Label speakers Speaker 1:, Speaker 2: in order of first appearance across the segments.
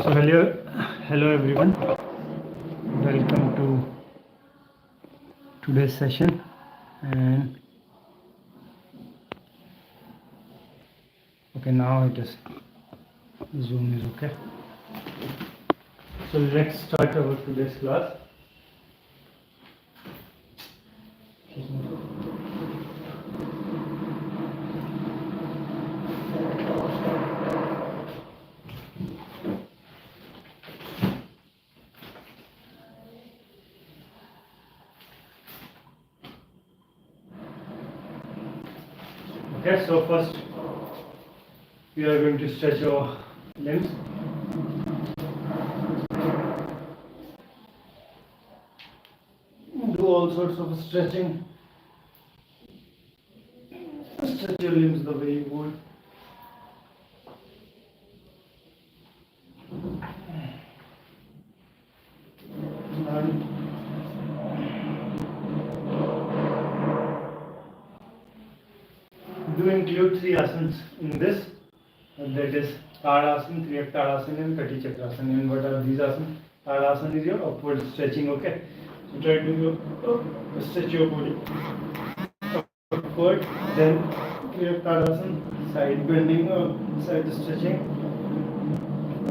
Speaker 1: So hello everyone. Welcome to today's session. And okay, now it is Zoom is okay. So let's start our today's class. Okay, so first we are going to stretch our limbs. Do all sorts of stretching. Stretch your limbs the way you would. And do include 3 asanas in this. That is Tadasana, Triyak Tadasana and Kati Chakrasana. And what are these asanas? Tadasana is your upward stretching, okay? So try to stretch your body upward, then Triyak Tadasana, side bending or side stretching,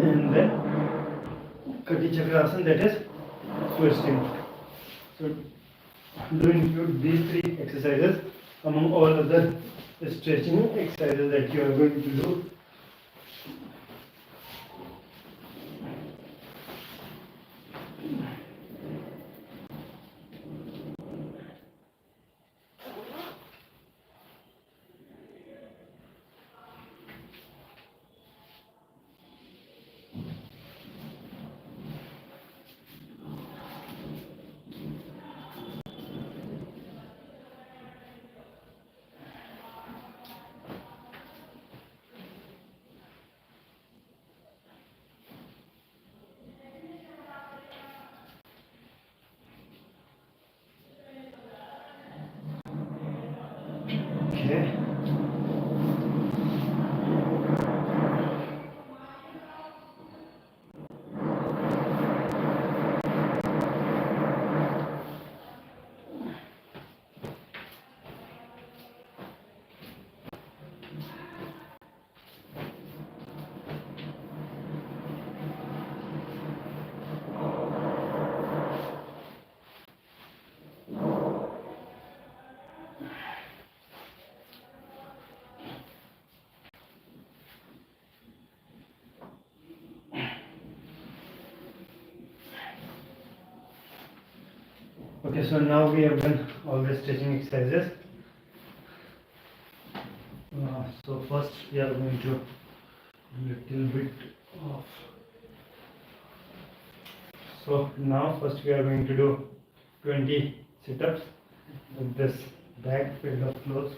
Speaker 1: and then Kati Chakrasana, that is twisting. So do include these 3 exercises among all other stretching exercises that you are going to do. Okay. Okay, so now we have done all the stretching exercises. So first we are going to do a little bit of. So now first we are going to do 20 sit-ups with this bag filled of clothes.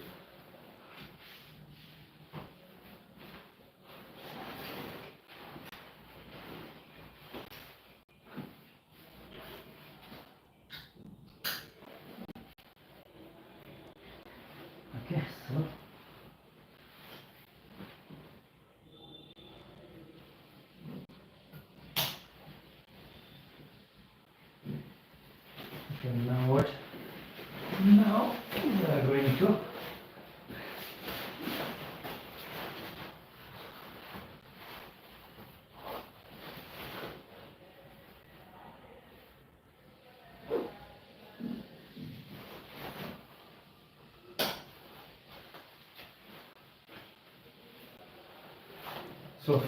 Speaker 1: Okay, so okay, now what? Now we are going to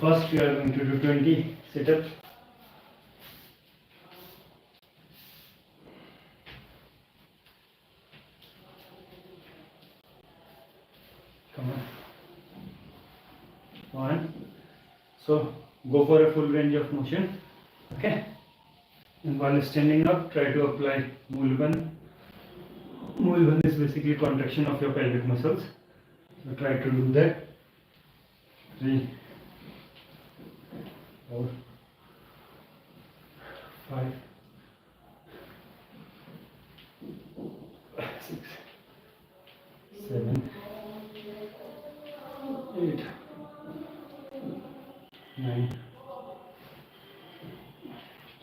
Speaker 1: first we are going to do 20 sit-ups. Come on. 1. So go for a full range of motion. Okay. And while standing up, try to apply Mulban. Mulban is basically contraction of your pelvic muscles. So try to do that. 3, 4, 5, 6, 7, 8, 9,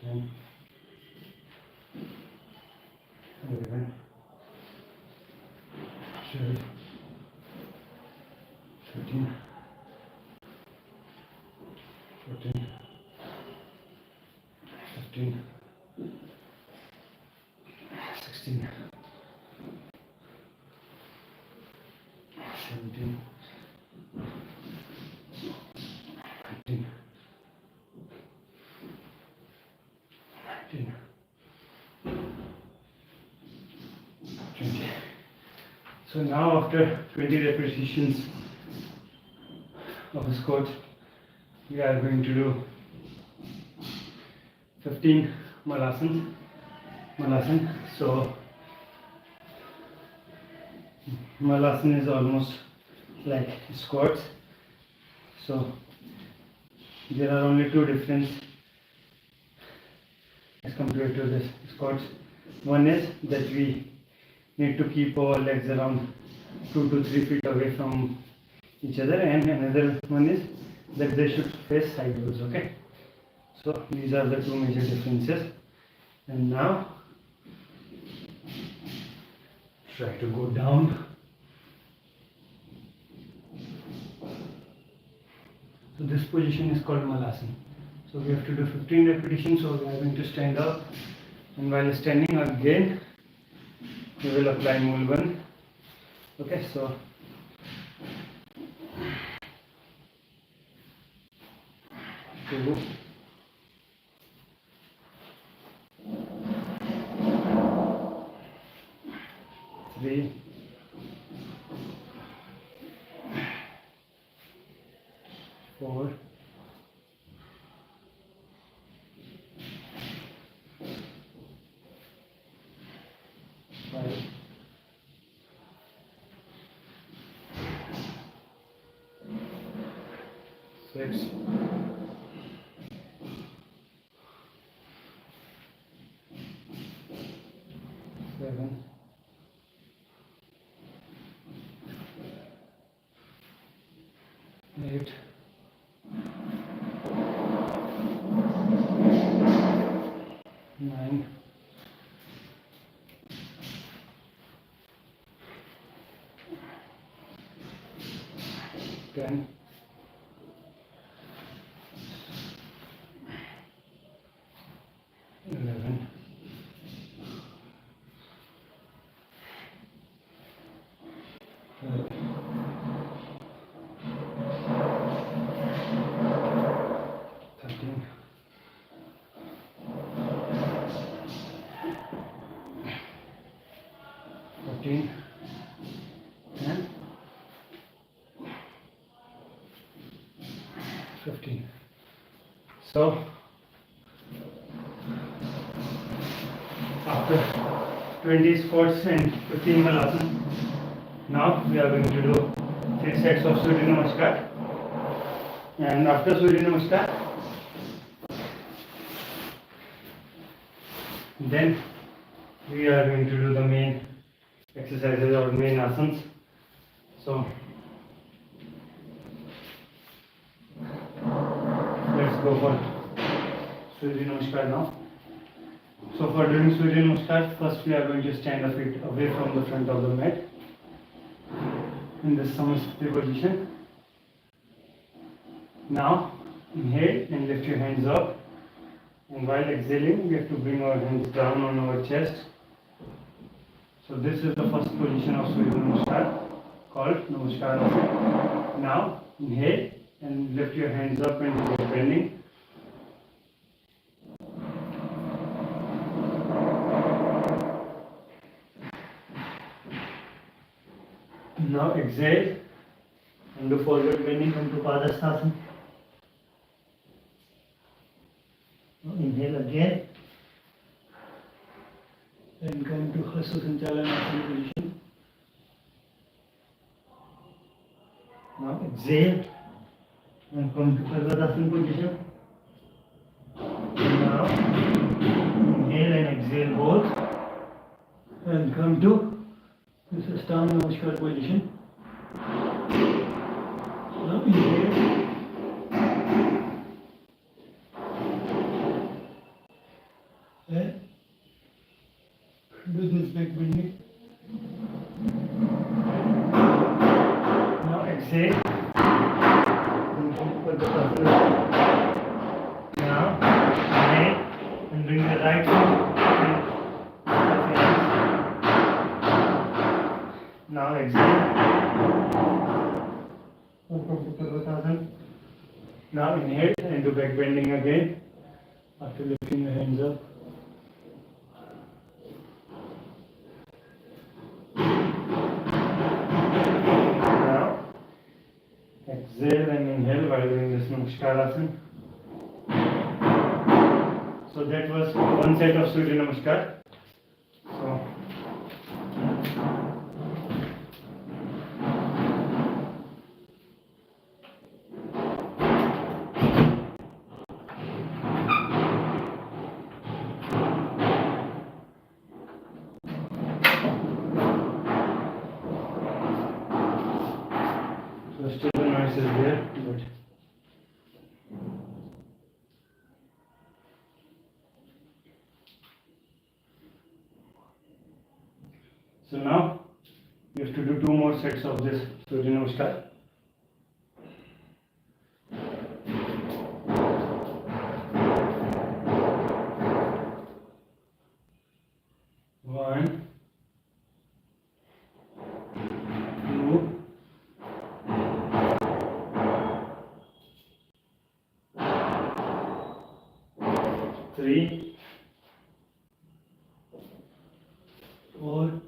Speaker 1: 10, 11, 12, 13, 14, 15, 16, 17, 18, 19, 20. So now after 20 repetitions of a squat, we are going to do 15 malasana. So malasana is almost like squats. So there are only two differences as compared to this squats. One is that we need to keep our legs around 2 to 3 feet away from each other, and another one is that they should face sideways. Okay, so these are the two major differences. And now try to go down. So this position is called malasana. So we have to do 15 repetitions. So we are going to stand up, and while standing again we will apply Mulban. Okay, so 2, 3, 4, 5, 6, 7, 8, 9, 10, 11, 12, 13, 14, and 15. So after 20 squats and 15 malasana, now we are going to do 3 sets of Surya Namaskar. And after Surya Namaskar, then we are going to do the main exercises or main asanas. So let's go for Surya Namaskar now. So for doing Surya Namaskar, first we are going to stand a feet away from the front of the mat in this Samasthiti position. Now inhale and lift your hands up, and while exhaling we have to bring our hands down on our chest. So this is the first position of Surya Namaskar, called Namaskar. Now inhale and lift your hands up and go bending. Now exhale and do forward bending into Padasthasana. Inhale again and come to Hasta Sanchalanasana position. Now exhale and come to Parvatasana position. Now inhale and exhale both and come to this is Ashtanga Namaskar position. Now inhale Then do this back bending. Now exhale. Put the person. Now inhale and bring the right foot. Now exhale. Now inhale and do back bending again after lifting the hands up. Now exhale and inhale while doing this Namaskar Asana. So that was one set of Surya Namaskar. So still the noise is there, but so now you have to do 2 more sets of this Surya Namaskar. One, two, three, 4,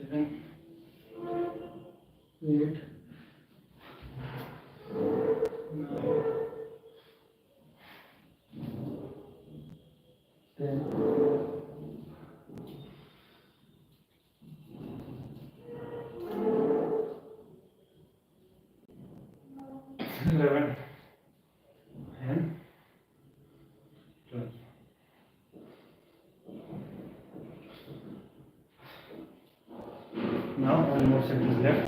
Speaker 1: 7, 8, 9, 10, 11, and 12. Now 1 more set is left.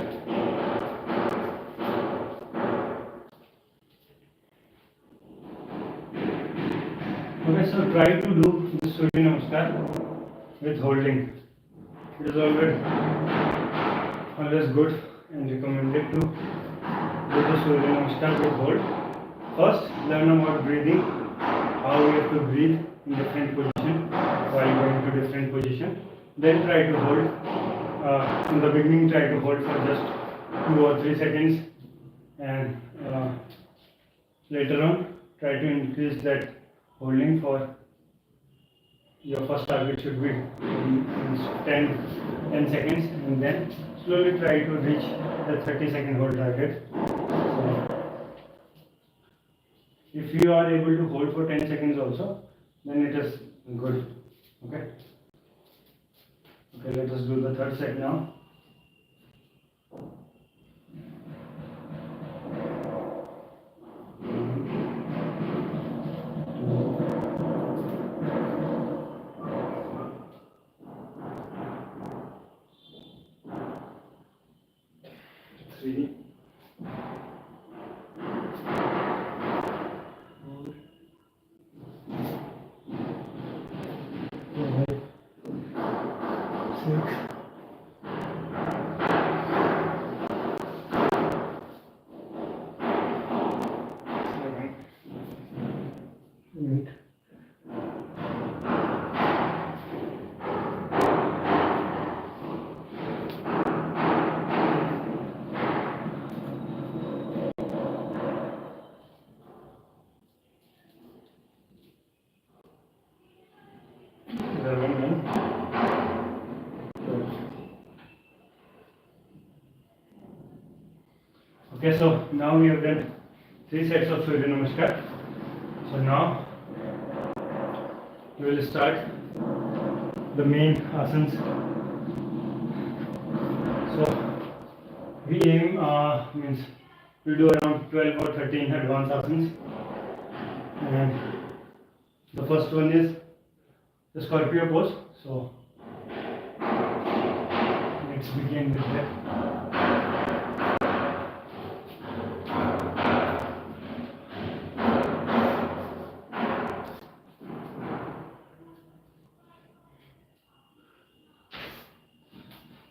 Speaker 1: Okay, so try to do this Surya Namaskar with holding. It is always good and recommended to do the Surya Namaskar with hold. First, learn about breathing, how we have to breathe in different position while going to different position. Then try to hold. In the beginning, try to hold for just 2 or 3 seconds, and later on, try to increase that holding. For your first target should be 10 seconds, and then slowly try to reach the 30-second hold target. So, if you are able to hold for 10 seconds also, then it is good. Okay. Okay, let us do the third set now. Three, 4, 5, 6, 7, 8, 11, and 12. Okay, so now we have done 3 sets of Surya Namaskar. So now we will start the main asanas. So we aim means we do around 12 or 13 advanced asanas, and the first one is the Scorpio pose. So let's begin with that.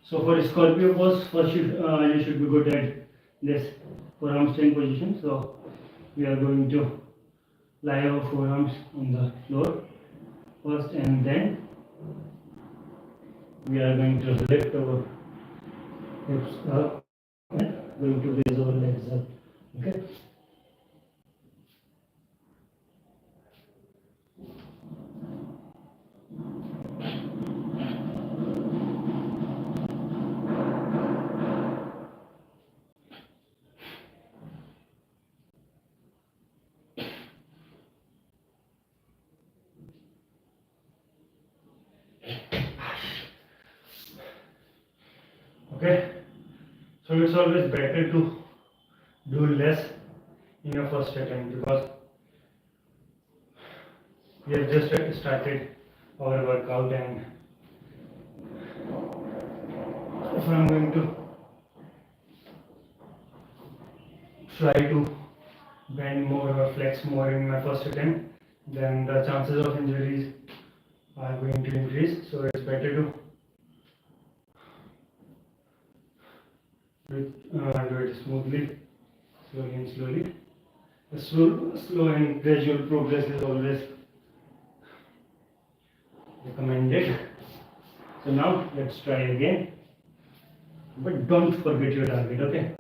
Speaker 1: So for Scorpio pose, first you should be good at this forearm staying position. So we are going to lie our forearms on the floor first, and then we are going to lift our hips up and going to raise our legs up. Okay. Okay. So it's always better to do less in your first attempt, because we have just started our workout, and if I'm going to try to bend more or flex more in my first attempt, then the chances of injuries are going to increase. So it's better to do it smoothly, slowly and slowly. The slow and gradual progress is always recommended. So now let's try again, but don't forget your target. Okay,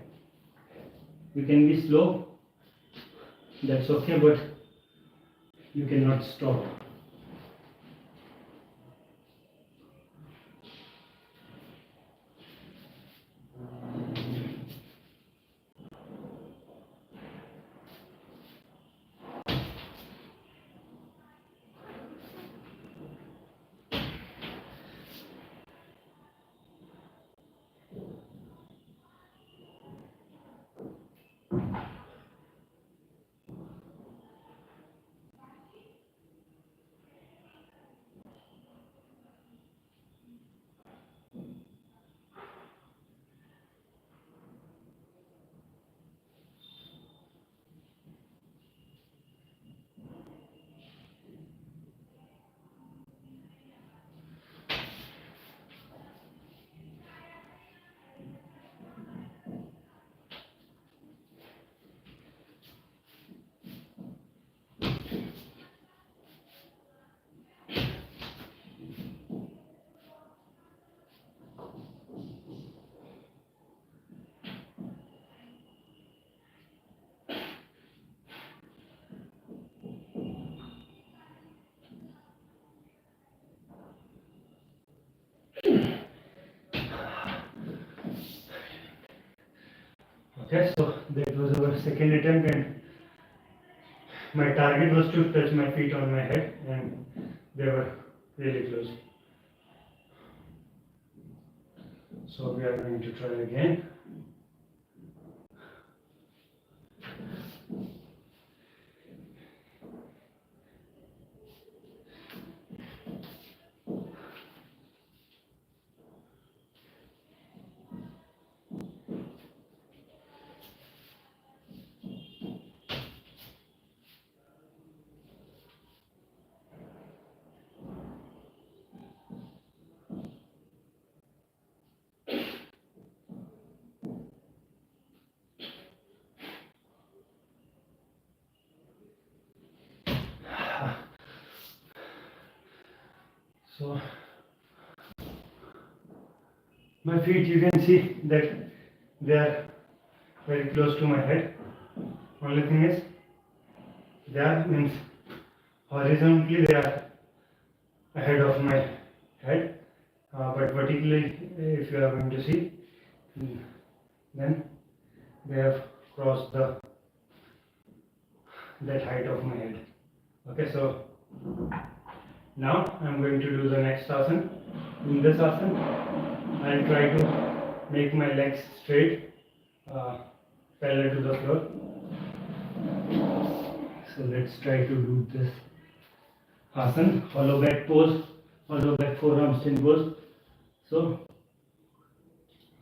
Speaker 1: you can be slow, that's okay, but you cannot stop. Okay, so that was our second attempt, and my target was to touch my feet on my head, and they were really close. So we are going to try again. So my feet, you can see that they are very close to my head. Only thing is, they are means horizontally they are ahead of my head, but vertically, if you are going to see, then they have crossed that height of my head. Okay, so now I'm going to do the next asana. In this asana, I'll try to make my legs straight, parallel to the floor. So let's try to do this asana, hollow back pose. hollow back forearm strength pose. So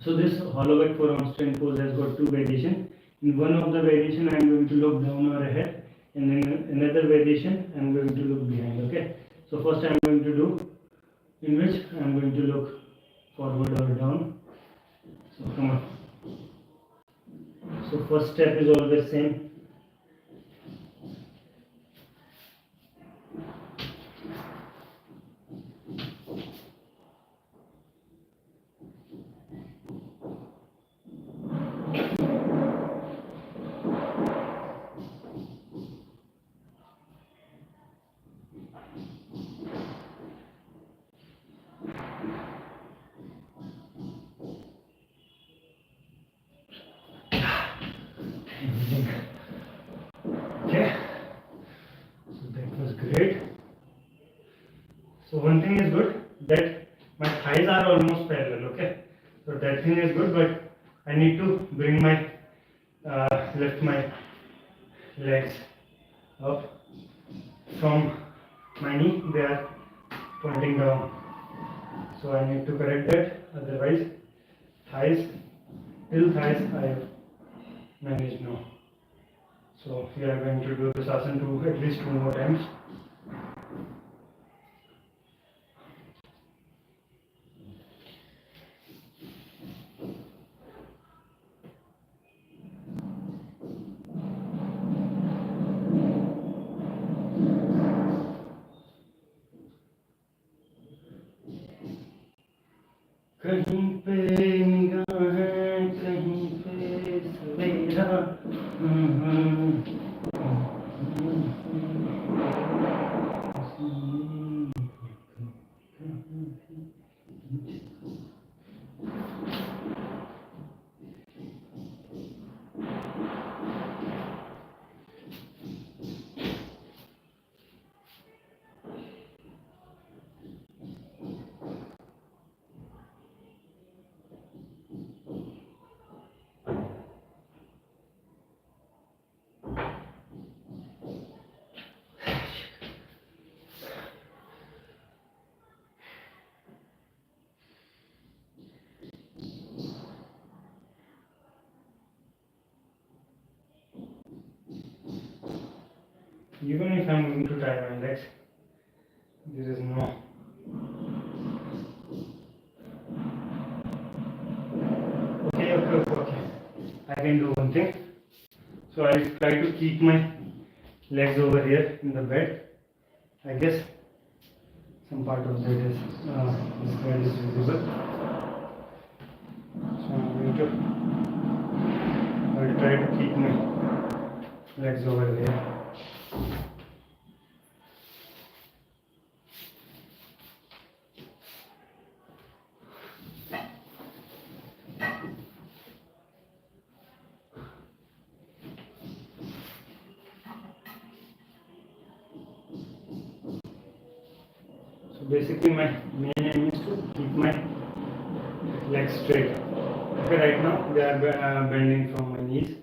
Speaker 1: this hollow back forearm strength pose has got two variations. In one of the variation I am going to look down or ahead, and then another variation I am going to look behind. Okay. So first I am going to do in which I am going to look forward or down. So come on. So first step is always same. Okay, so that was great. So one thing is good that my thighs are almost parallel. Okay, so that thing is good, but I need to bring my lift my legs up from my knee. They are pointing down, so I need to correct that. Otherwise, thighs till thighs I manage now. So we are going to do this asana at least 2 more times. कहीं पे निगाहें कहीं पे सवेरा Even if I am going to tie my legs, there is no okay. I can do one thing. So I will try to keep my legs over here in the bed. I guess some part of that is this bed is visible. So I will try to keep my legs over there. So basically my main aim is to keep my legs straight. Okay, right now they are bending from my knees.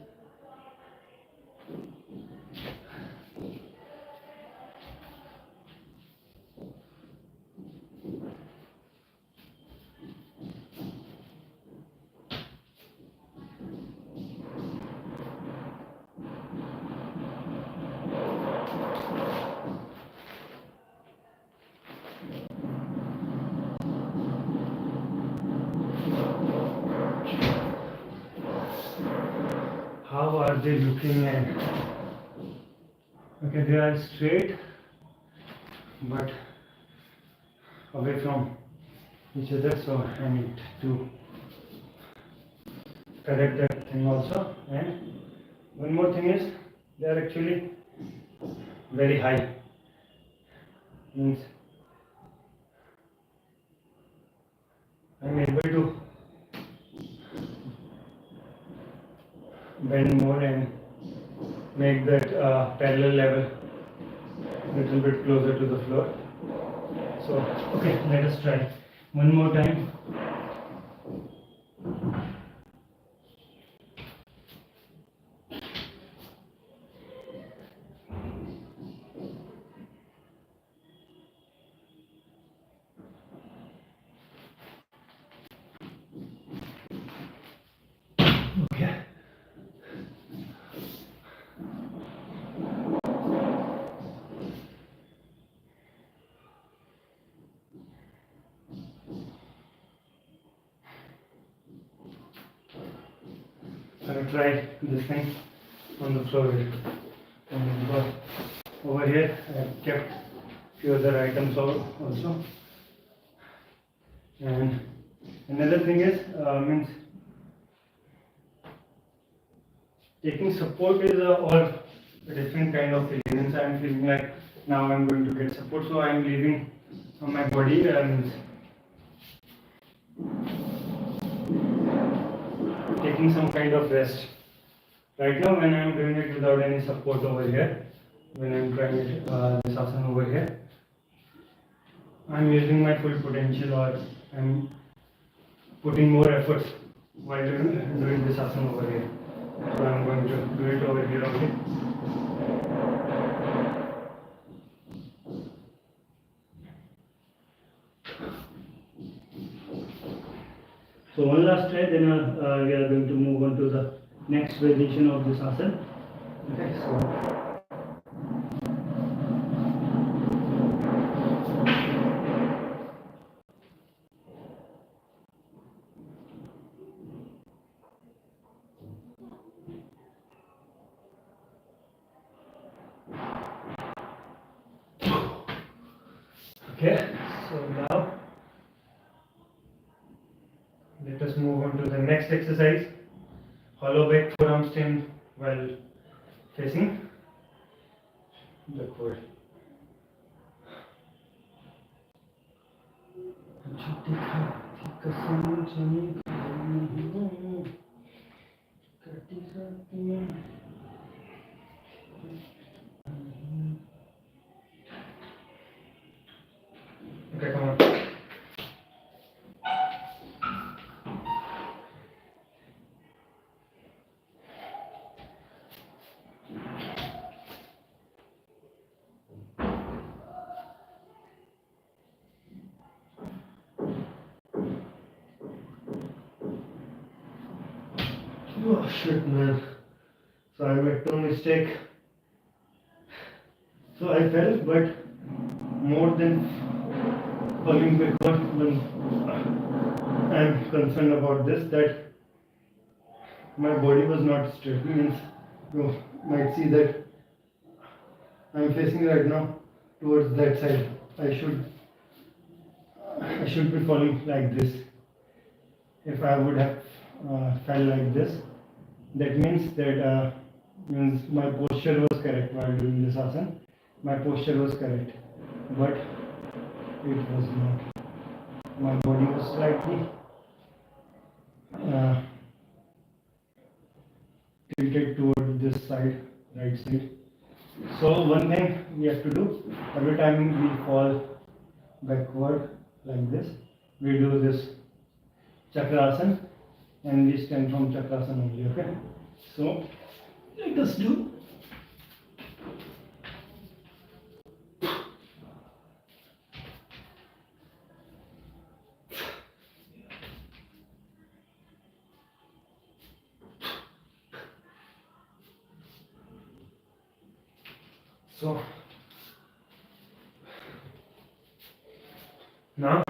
Speaker 1: How are they looking at? Okay, they are straight but away from each other, so I need to correct that thing also. And one more thing is they are actually very high. Means I am able to bend more and make that parallel level a little bit closer to the floor. So okay, let us try one more time. I'll try this thing on the floor here. Because over here I've kept few other items also. And another thing is means taking support is all a different kind of feeling. So I'm feeling like now I'm going to get support, so I'm leaving my body taking some kind of rest. Right now when I'm doing it without any support over here, when I'm trying it, this asana over here, I'm using my full potential, or I'm putting more efforts while doing this asana over here. So I'm going to do it over here, okay? So one last try, then we are going to move on to the next variation of this asana. Okay, so. Okay, so now let us move on to the next exercise. Hollow back forearm stand while facing backward. Okay, come on. Oh shit, man. So I made two mistakes. So I fell, but more than falling backward, I'm concerned about this, that my body was not straight. Means you might see that I'm facing right now towards that side. I should be falling like this. If I would have fell like this, that means that means my posture was correct while doing this asana. My posture was correct, but it was not. My body was slightly tilted toward this side, right side. So one thing we have to do, every time we fall backward like this, we do this chakrasana, and we stand from chakrasana only, okay? So let us do. So now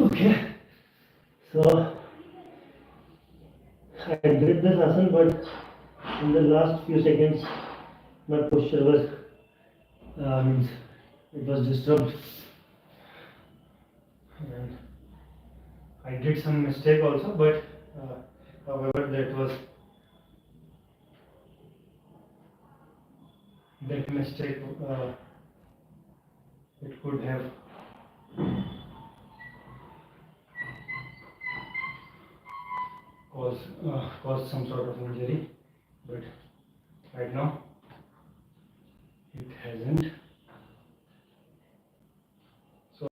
Speaker 1: okay, so I did this asana, but in the last few seconds, my posture was means it was disturbed, and I did some mistake also, but however that mistake it could have caused some sort of injury, but right now it hasn't. So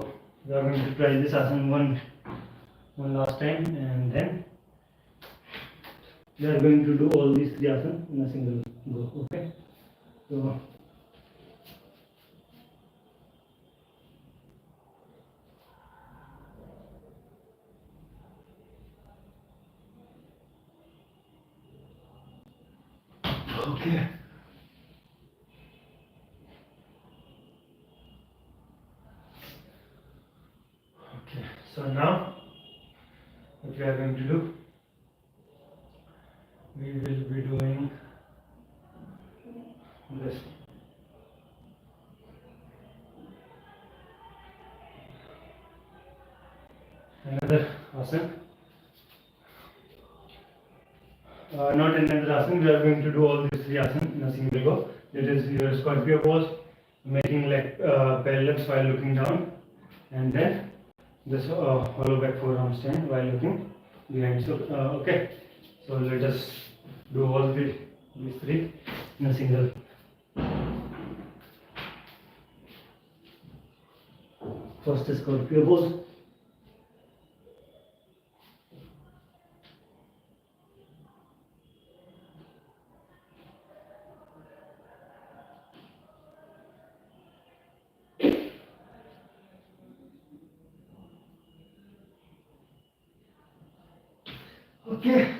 Speaker 1: we are going to try this asana one last time, and then we are going to do all these 3 asanas in a single go. Okay, so okay. Okay, so now what we are going to do, we will be doing this. Another asana. Not another asana, we are going to do all these 3 asanas in a single go. That is your scorpio pose, making like parallels while looking down, and then this hollow back forearm stand while looking behind. So okay, so let us do all these 3 in a single. First is scorpio pose. Okay,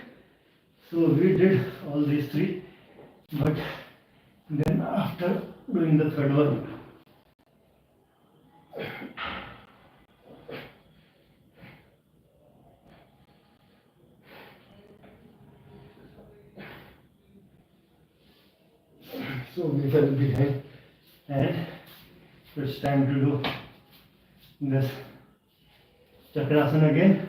Speaker 1: so we did all these 3, but then after doing the 3rd one, so we fell behind, and it's time to do this chakrasana again.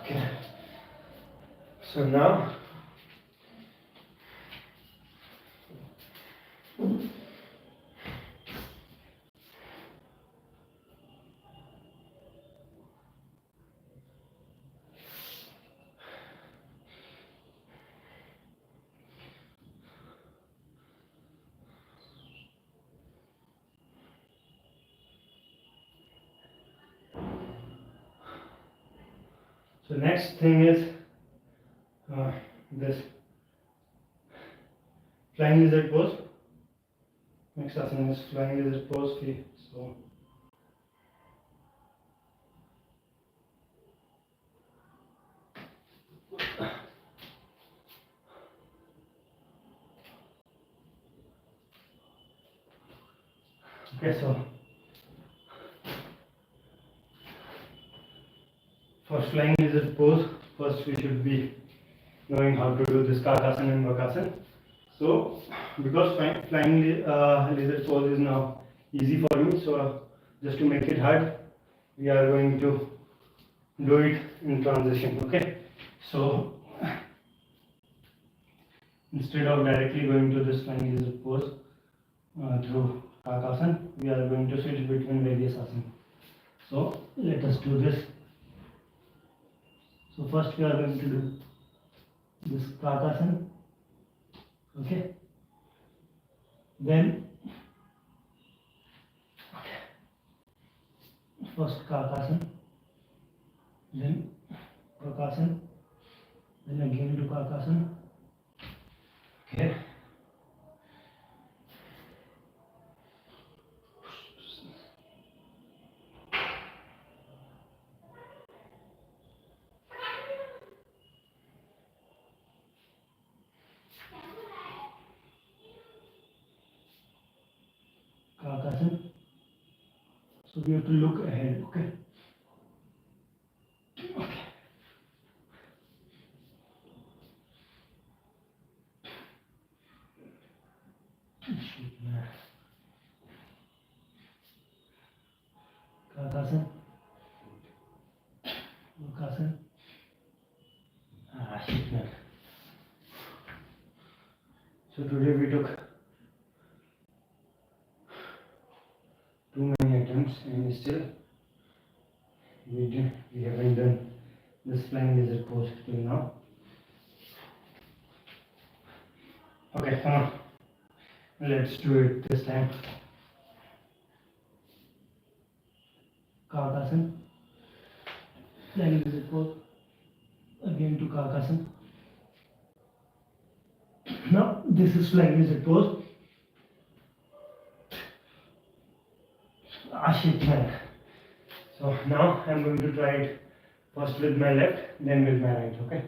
Speaker 1: Okay, so now so next thing is this flying lizard pose. Next asana is flying lizard pose. So okay, so for flying lizard pose, first we should be knowing how to do this kakasana and bakasana. So because flying lizard pose is now easy for me, so just to make it hard, we are going to do it in transition. Okay, so instead of directly going to this flying lizard pose through kakasana, we are going to switch between various asanas. So let us do this. So first we are going to do this kakasana. Okay, then first kakasana, then kakasana, then again to kakasana. Okay, kakasana. So we have to look ahead. Okay. Okay. Kakasan. Kakasan. Shit, man. So today we took too many attempts and still we haven't done this flying lizard pose till now. Okay, come on. Let's do it this time. Kakasan. Flying lizard pose. Again to Kakasan. Now this is flying lizard pose. Shit, man. So now I'm going to try it first with my left, then with my right, okay?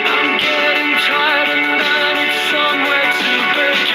Speaker 1: I'm getting tired and I need somewhere to begin.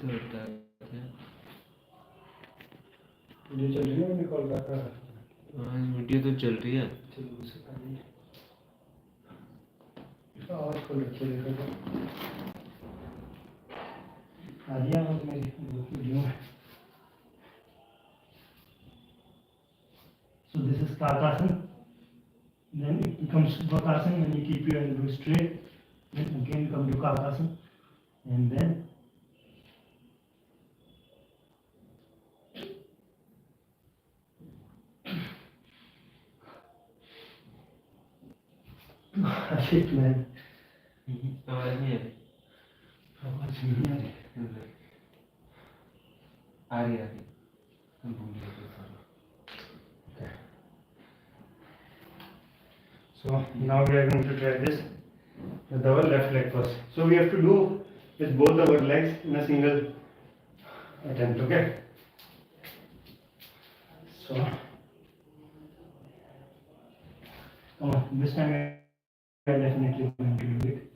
Speaker 2: तो होता है
Speaker 1: video चल रही है, मैं call कर रहा था।
Speaker 2: हाँ वीडियो तो चल रही है।
Speaker 1: चलो उससे पहले आवाज खोल रखी है, देखो आ रही है आवाज मेरी वीडियो में। So this is Kakasan. Then it becomes Vakasan when you keep your elbow straight. Then again come to Kakasan. And then shit, man.
Speaker 2: आवाज नहीं
Speaker 1: आवाज नहीं आ रही।
Speaker 2: आ रही हम भूल गए थे सारा।
Speaker 1: Okay. So now we are going to try this with our left leg first. So we have to do with both our legs in a single attempt, okay? So come on, this time I am definitely going to do it.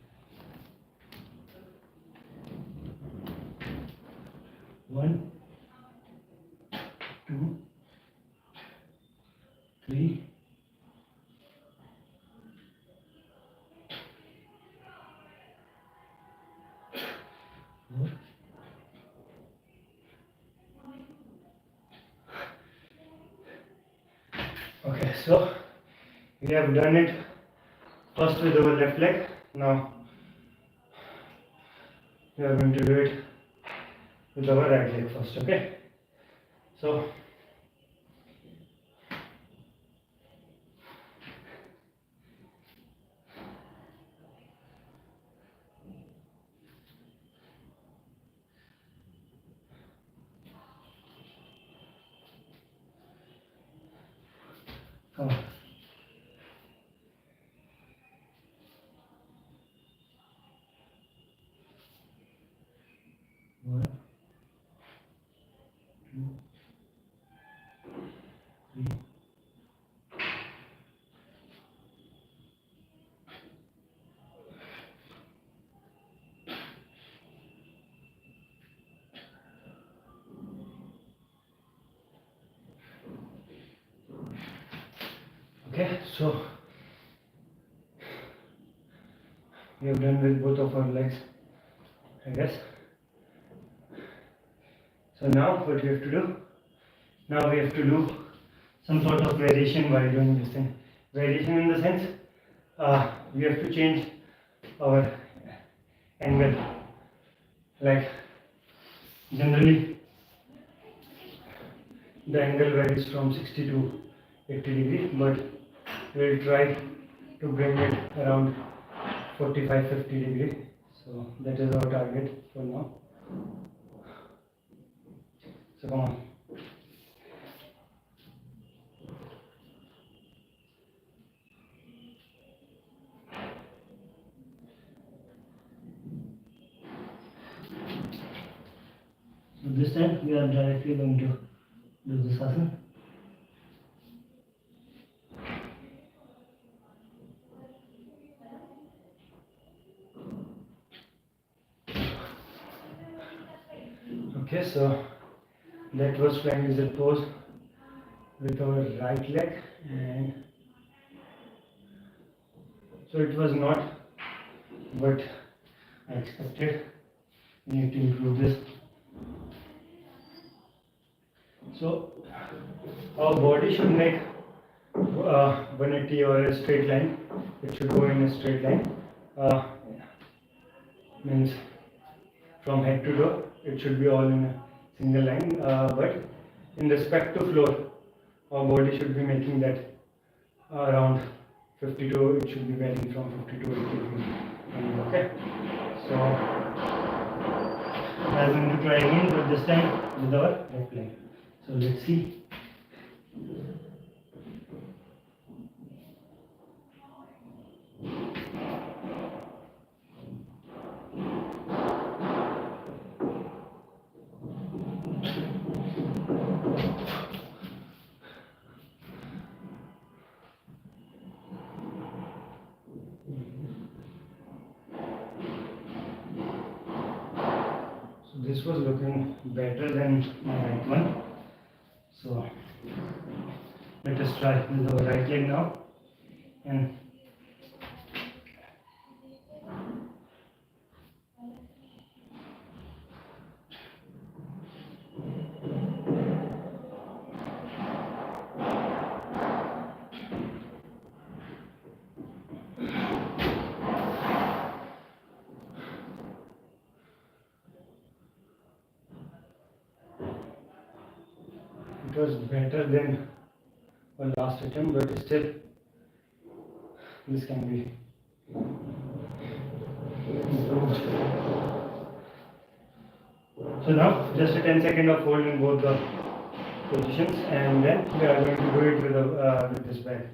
Speaker 1: One, two, three, four, okay, so we have done it first with our left leg. Now we are going to do it with our right leg first, okay? So come on. Okay, so we have done with both of our legs, I guess. So now what we have to do? Now we have to do some sort of variation while doing this thing. Variation in the sense, we have to change our angle. Like generally the angle varies from 60 to 80 degrees, but we'll try to bring it around 45-50 degrees. So that is our target for now. So come on. So this time we are directly going to do this asana. Okay, so that was triangle pose with our right leg, and so it was not what I expected. We need to improve this. So our body should make 180 or a straight line. It should go in a straight line. Means from head to toe, it should be all in a single line. But in respect to floor, our body should be making that around 52. It should be varying from 50 to 80 degrees. Okay. So I'm going to try again, but this time with our left leg. So let's see. So this was looking better than my right one. So let us try with our right leg now, and it was better than our last attempt, but still this can be improved. So now just a 10-second of hold in both the positions, and then we are going to do it with this bag.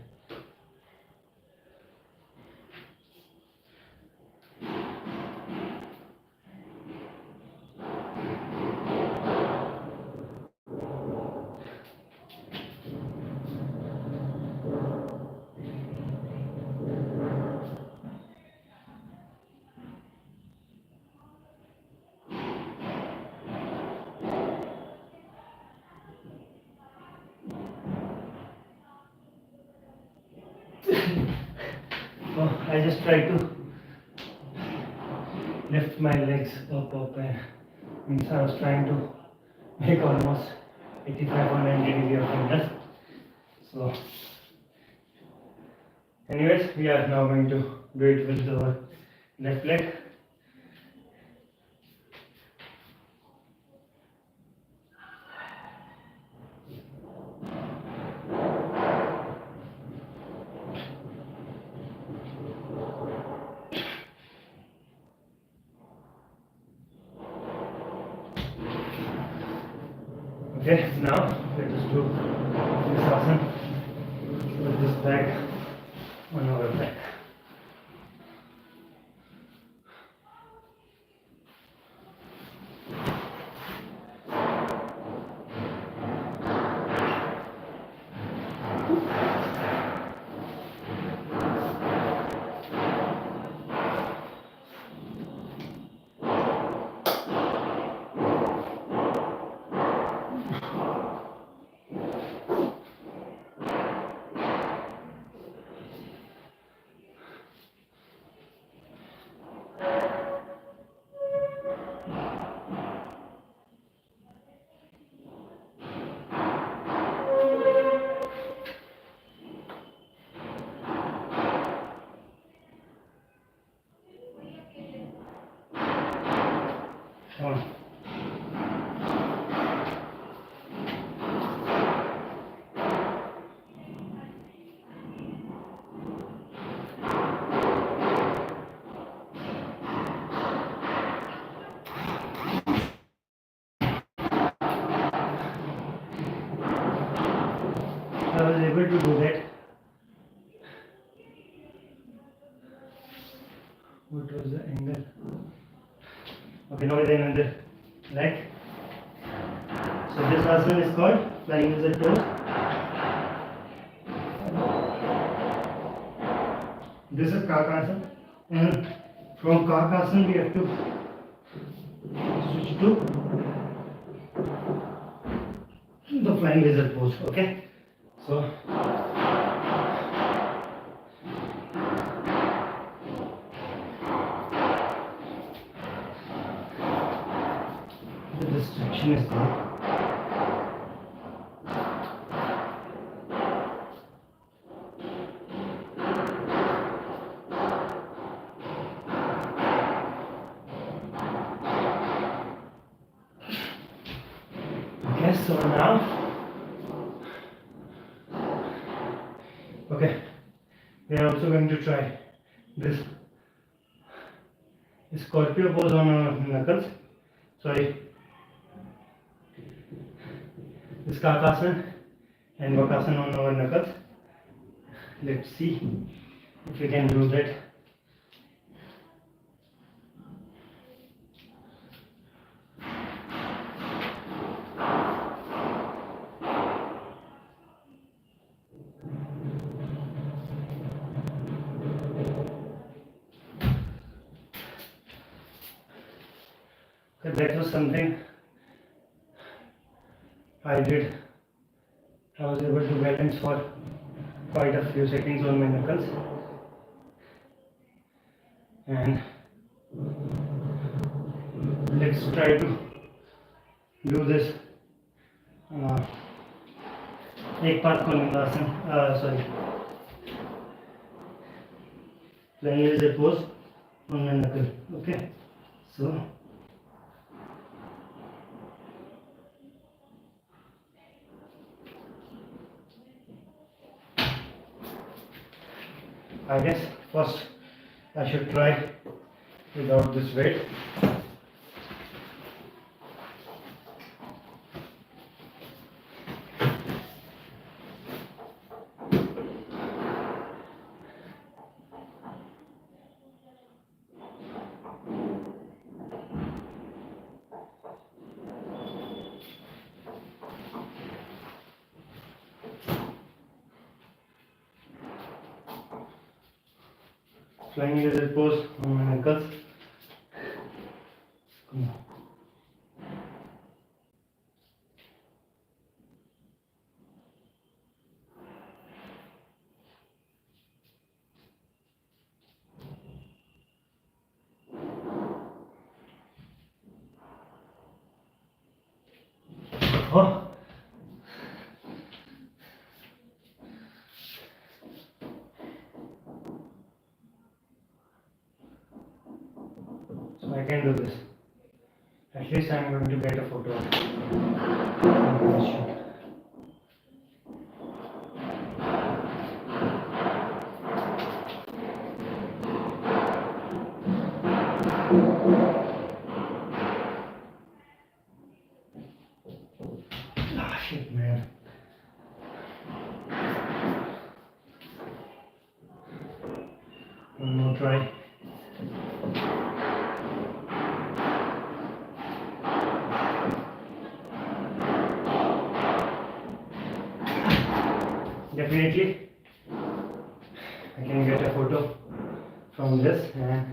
Speaker 1: So I just try to lift my legs up, and means I was trying to make almost 85 or 90 degrees of angles. So anyways, we are now going to do it with our left leg. Okay, now let us do this asana with this bag on our back. On. I was able to do that. What was the angle? Okay, now then another leg. So this asana is called flying lizard pose. This is kakasana, and from kakasana we have to switch to the flying lizard pose. Okay, so the restriction is there. Okay, so now, okay, we are also going to try this scorpio pose on our knuckles. Sorry, this kakasana and vakasana on our knuckles. Let's see if we can do that. Okay, that was something I did. I was able to balance for quite a few seconds on my knuckles, and let's try to do this एक path कोनिंगासन, sorry, flying lizard pose on my knuckle. Okay, so I guess first I should try without this weight. Flying lizard pose on my knuckles. Come on. Oh. So I can do this. At least I am going to get a photo of this shot. Ah, shit, man. One more try. Definitely I can get a photo from this, and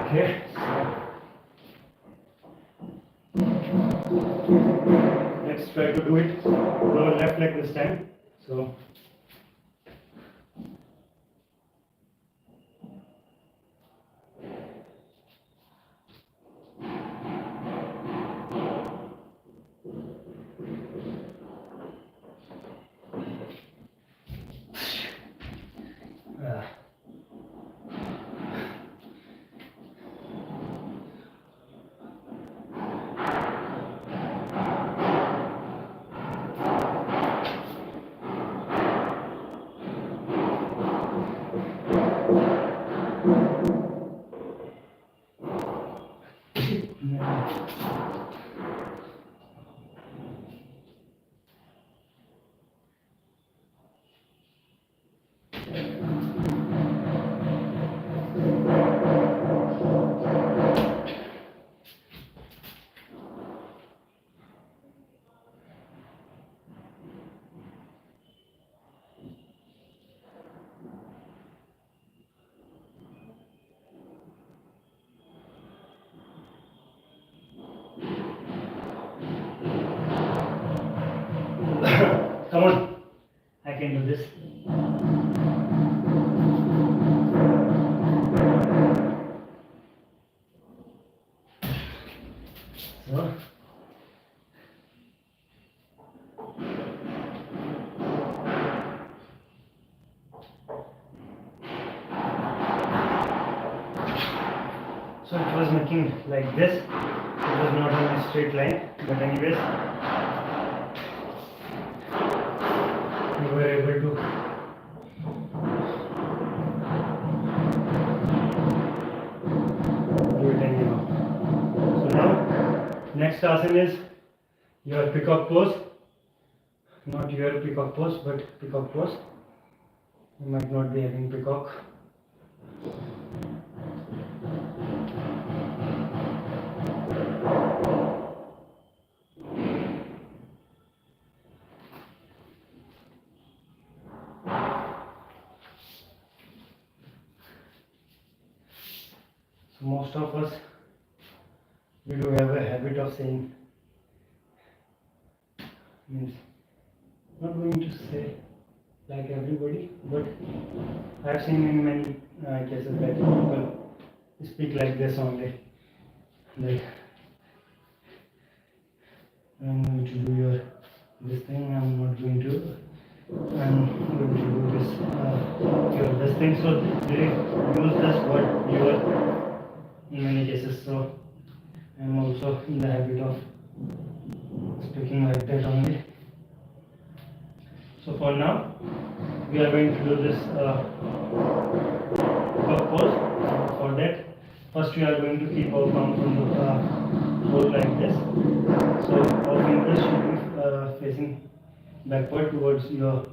Speaker 1: Okay, let's try to do it with our left leg this time. So come on, I can do this. So it was making like this. It was not on a straight line, but anyways, we were able to do it anyhow. So now, next asana is your peacock pose. Not your peacock pose, but peacock pose. You might not be having peacock. So most of us, we do have a habit of saying, means not going to say like everybody, but I've seen in many cases that people speak like this only, like I'm going to do this thing, I'm going to do this thing. So they use this word your in many cases. So I'm also in the habit of speaking like that only. So for now, we are going to do this pose. For that, first we are going to keep our palms on the floor like this. So our fingers should be facing backward towards your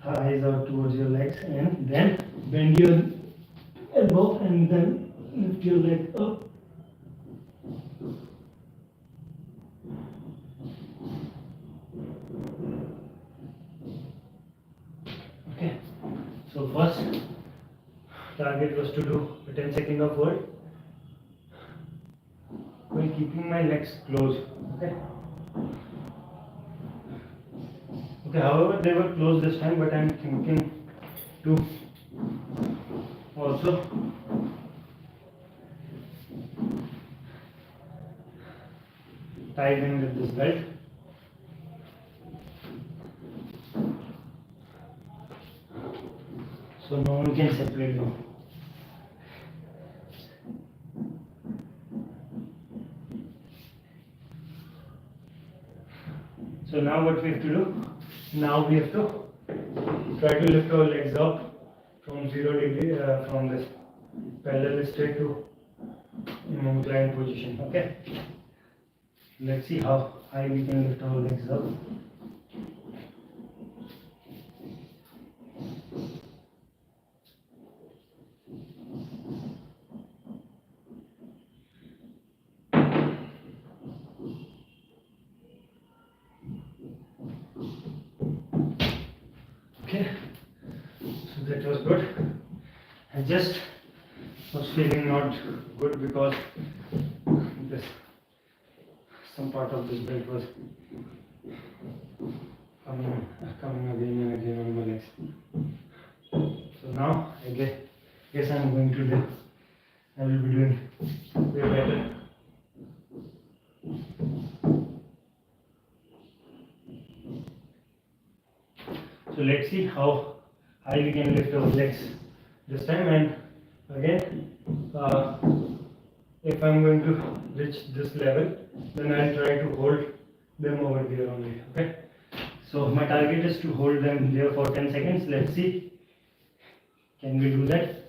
Speaker 1: thighs or towards your legs, and then bend your elbow and then lift your leg up. Okay, so first target was to do a 10-second of hold while keeping my legs closed. Okay. Okay, however, they were closed this time, but I'm thinking to also tie them with this belt. So no one can separate them. So now what we have to do? Now we have to try to lift our legs up from 0 degree from this parallel straight to in inclined position. Okay. Let's see how high we can lift our legs up. Okay, so that was good. And just was feeling not good because this some part of this belt was coming again and again on my legs. So now I guess I'm going to do. I will be doing way better. So let's see how high we can lift our legs this time, and again if I'm going to reach this level, then I'll try to hold them over there only. Okay, so my target is to hold them there for 10 seconds. Let's see, can we do that?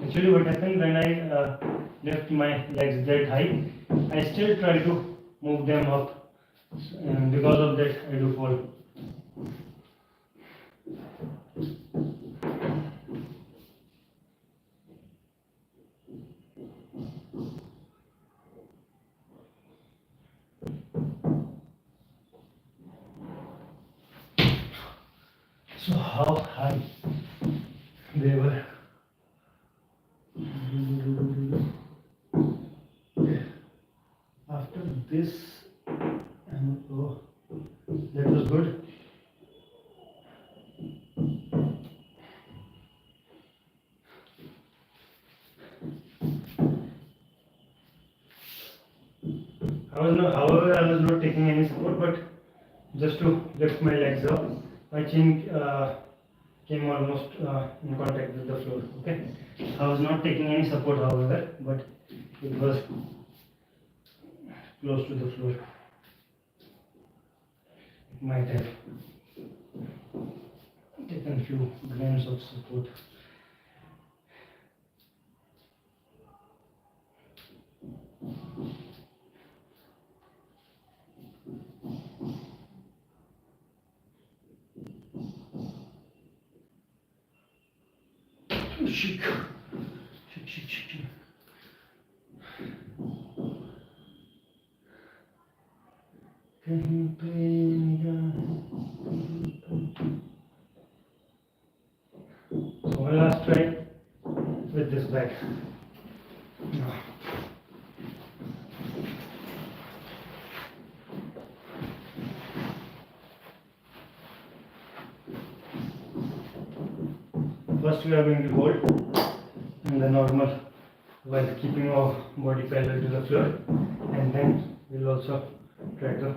Speaker 1: Actually what happened when I lift my legs that high, I still try to move them up, and because of that I do fall. So how high they were. After this, oh, that was good. However, I was not taking any support, but just to lift my legs up, my chin came almost in contact with the floor. Okay, I was not taking any support, however, but it was close to the floor. It might have taken few grams of support. Shake. So one last try with this bag. First we are going to hold in the normal while keeping our body parallel to the floor, and then we'll also try to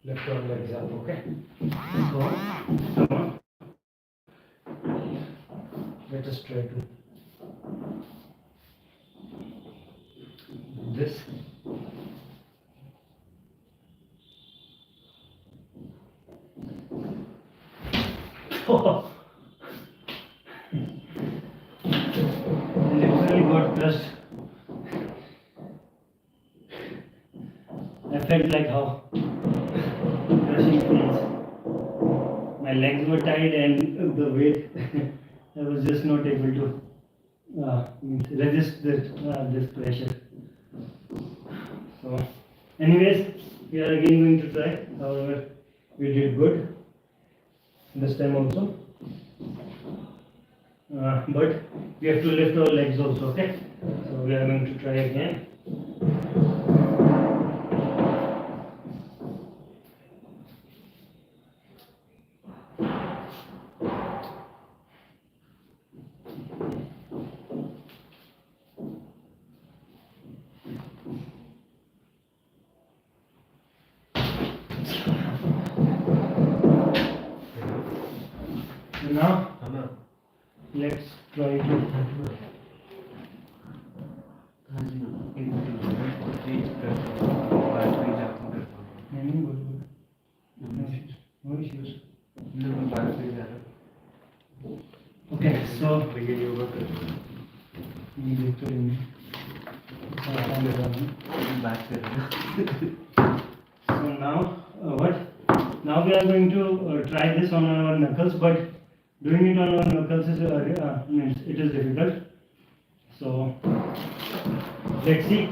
Speaker 1: lift our legs up. Okay, so come on, let us try to do this. Literally got crushed. I felt like how crushing feels. My legs were tight and the weight, I was just not able to resist this pressure. So, anyways, we are again going to try. However, we did good this time also. But we have to lift our legs also. Okay, so we are going to try again. Now let's try to no issues. Okay, so so now what? Now we are going to try this on our knuckles, but doing it on our knuckles is means it is difficult. So let's see,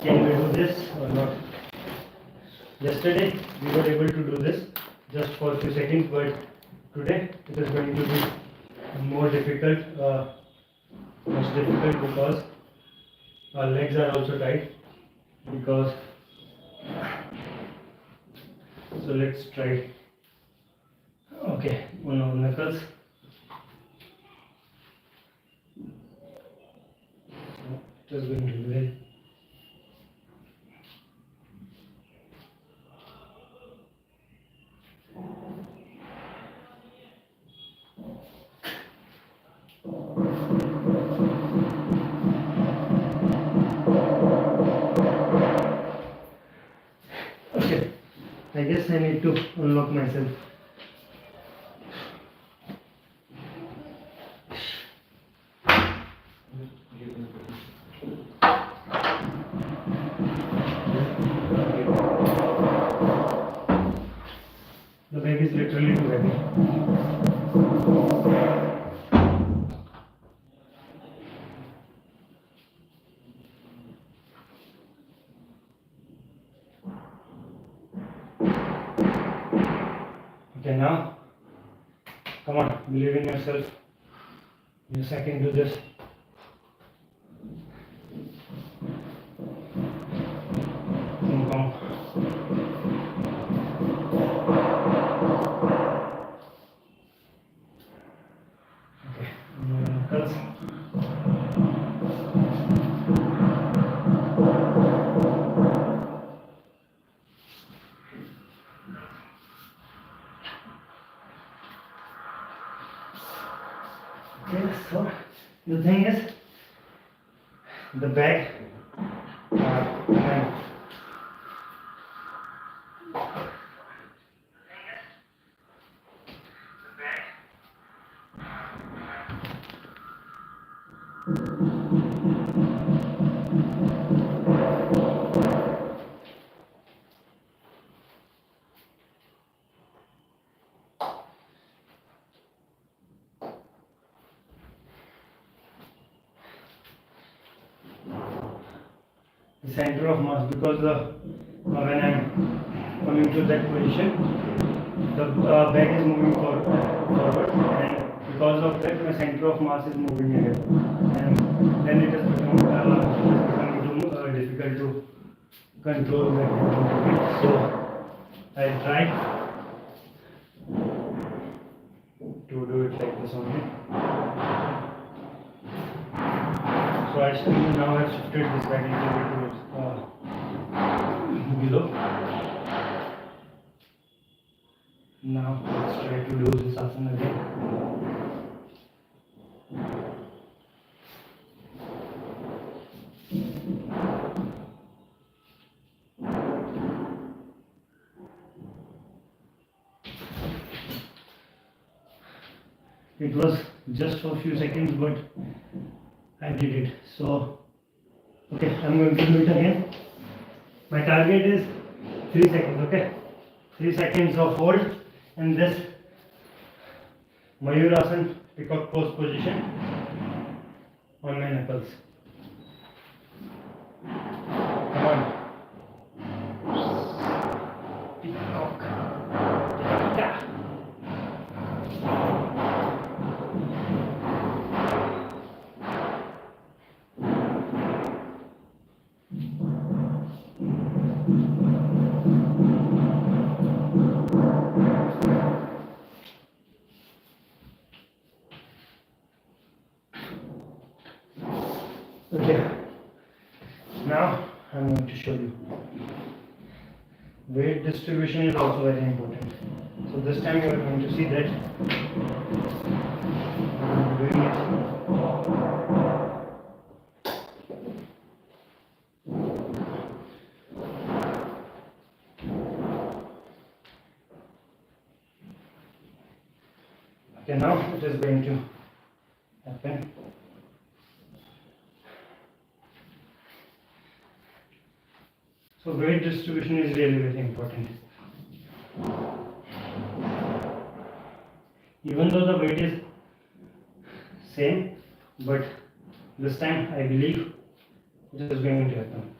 Speaker 1: can we do this or not? Yesterday we were able to do this just for a few seconds, but today it is going to be more difficult, much difficult because our legs are also tight. Because so let's try. Okay, on our knuckles. So it is going to be well. Okay, I guess I need to unlock myself. The bag is literally too heavy. Okay, now, come on, believe in yourself. Yes, I can do this. Come. Okay, knuckles. Okay, so the thing is, the bag, the center of mass, because when I'm coming to that position, the bag is moving forward, and because of that, my center of mass is moving ahead, and then it has becoming difficult to control that. So I try to do it like this only. So I still now have shifted this bag a little bit towards below. Now let's try to do this asana again. It was just for a few seconds, but I did it. So, okay, I'm going to do it again. My target is 3 seconds, okay? 3 seconds of hold in this Mayurasana peacock pose position on my knuckles. Come on. Peacock. Peacock. Okay, now I'm going to show you. Weight distribution is also very important. So this time you are going to see that I'm doing it. Okay, now it is going to happen. So weight distribution is really very important. Even though the weight is same, but this time I believe it is going to happen.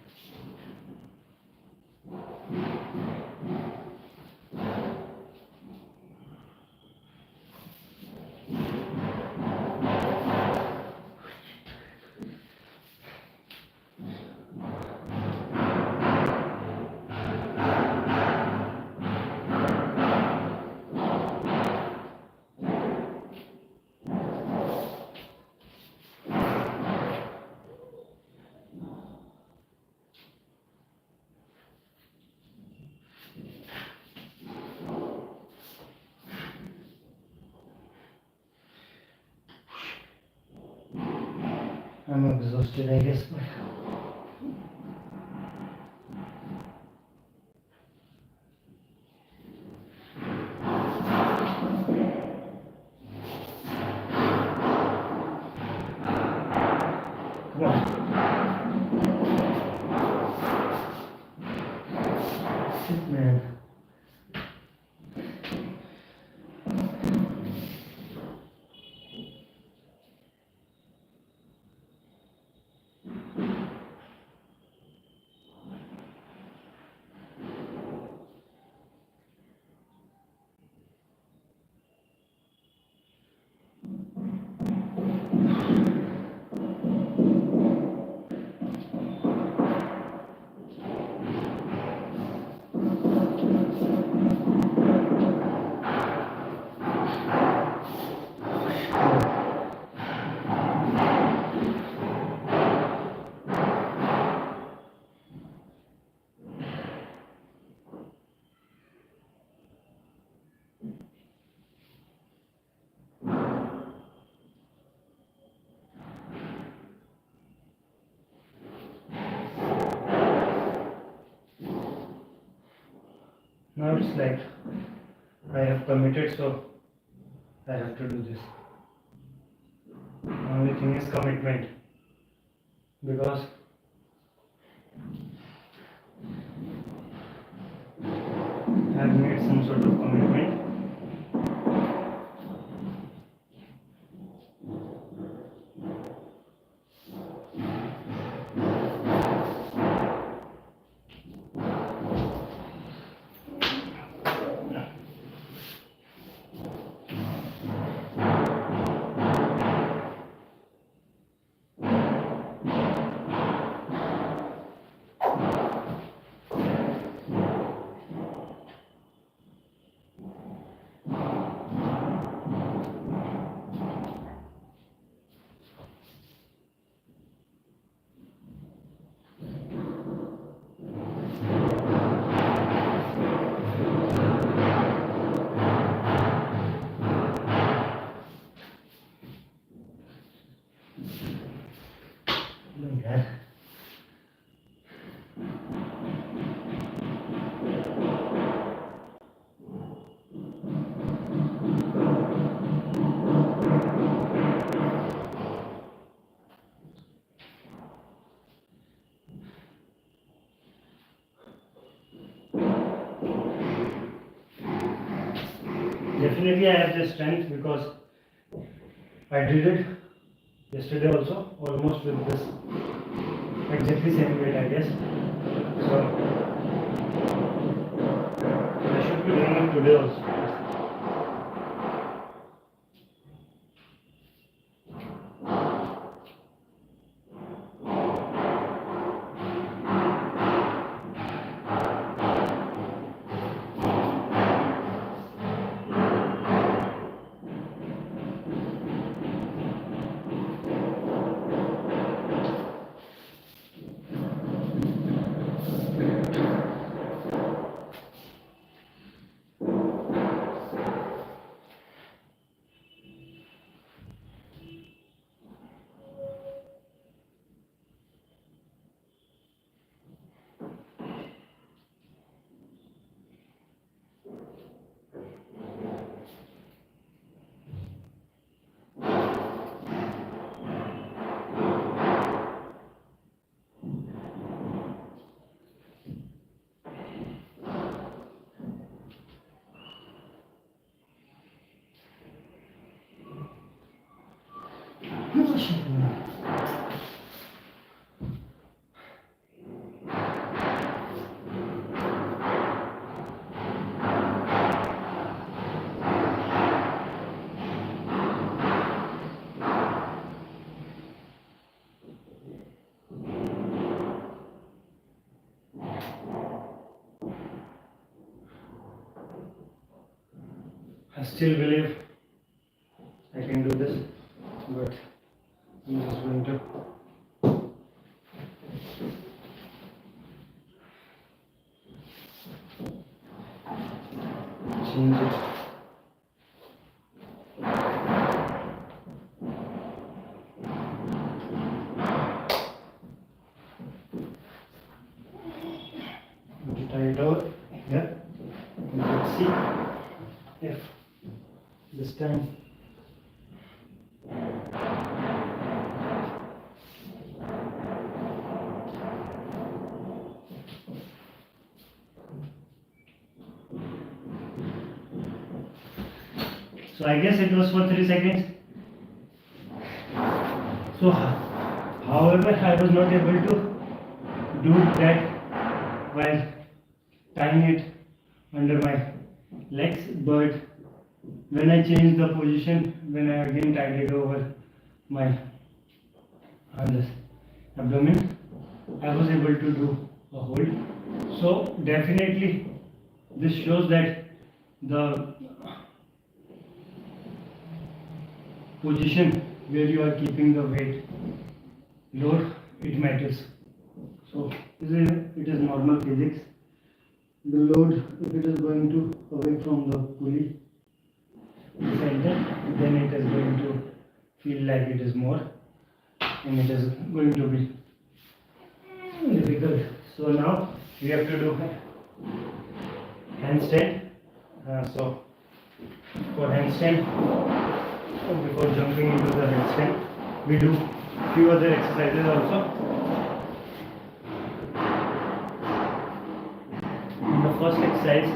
Speaker 1: I'm exhausted, I guess. Come on. Sit, man. Now it's like I have committed, so I have to do this. Only thing is commitment, because I have made some sort of commitment. Yeah. Definitely I have the strength because I did it yesterday also, almost with this exactly same weight, I guess. So I should be doing it today also. I still believe I can do this, but I'm just going to change it. see if this time so I guess it was for 3 seconds. So however I was not able to do that while tying it under my legs, but when I changed the position, when I again tied it over my this abdomen, I was able to do a hold. So definitely this shows that the position where you are keeping the weight load, it matters. So it is normal physics. The load, if it is going to away from the pulley center, then it is going to feel like it is more, and it is going to be difficult. So now we have to do handstand. So for handstand, before jumping into the handstand, we do few other exercises also. The first exercise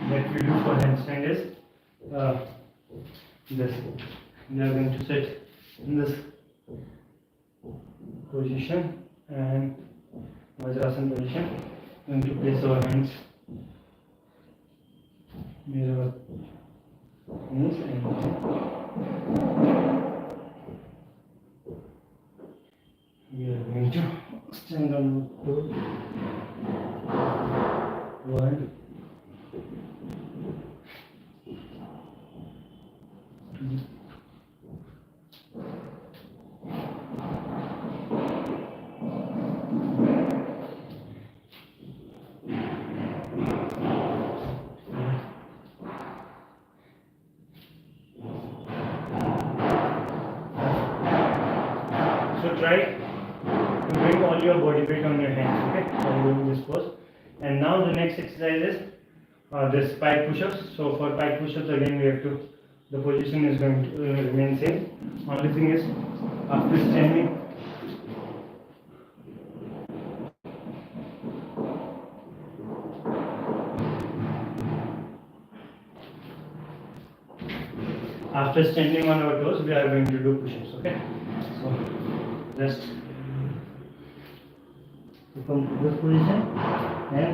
Speaker 1: that we do for handstand is this. We are going to sit in this position and Vajrasana position. We are going to place our hands near our knees and we are going to stand on the toe. 1, 2, 3. So try to bring all your body weight on your hands, okay, while doing this pose. And now the next exercise is this pike push-ups. So for pike push-ups, again we have to, the position is going to remain same. Only thing is, after standing, on our toes, we are going to do push-ups, okay? So just to come to this position and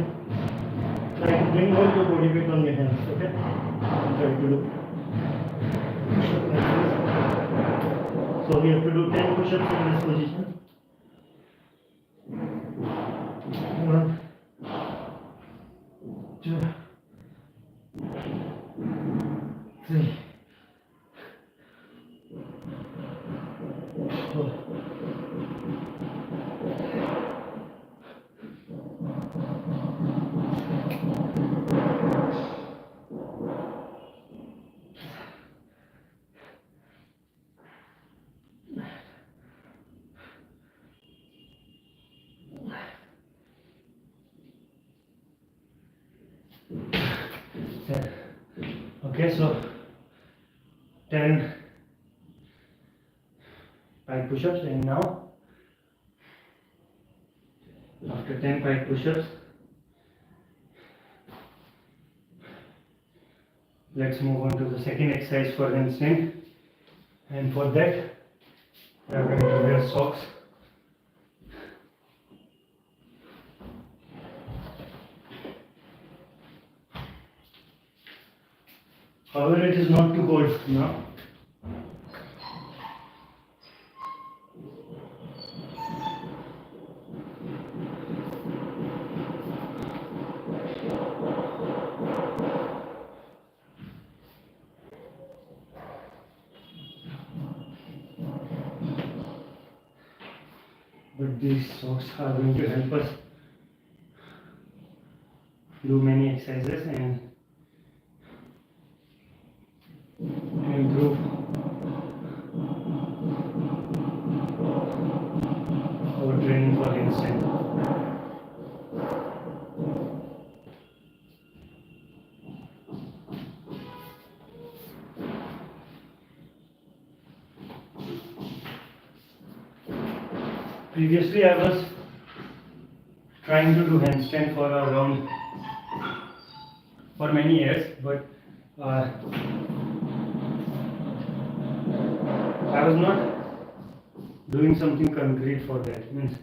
Speaker 1: try to bring all your body weight on your hands, okay? And try to do push-up like this. So we have to do 10 push-ups in this position. 1, 2, 3, 4. Okay, so 10 pike push-ups, and now after 10 pike push-ups, let's move on to the second exercise for handstand. And for that, we are going to wear socks. However, it is not too cold now. But these socks are going to help us do many exercises and improve our training for handstand. previously I was trying to do handstand for around for many years, but I was not doing something concrete for that. Means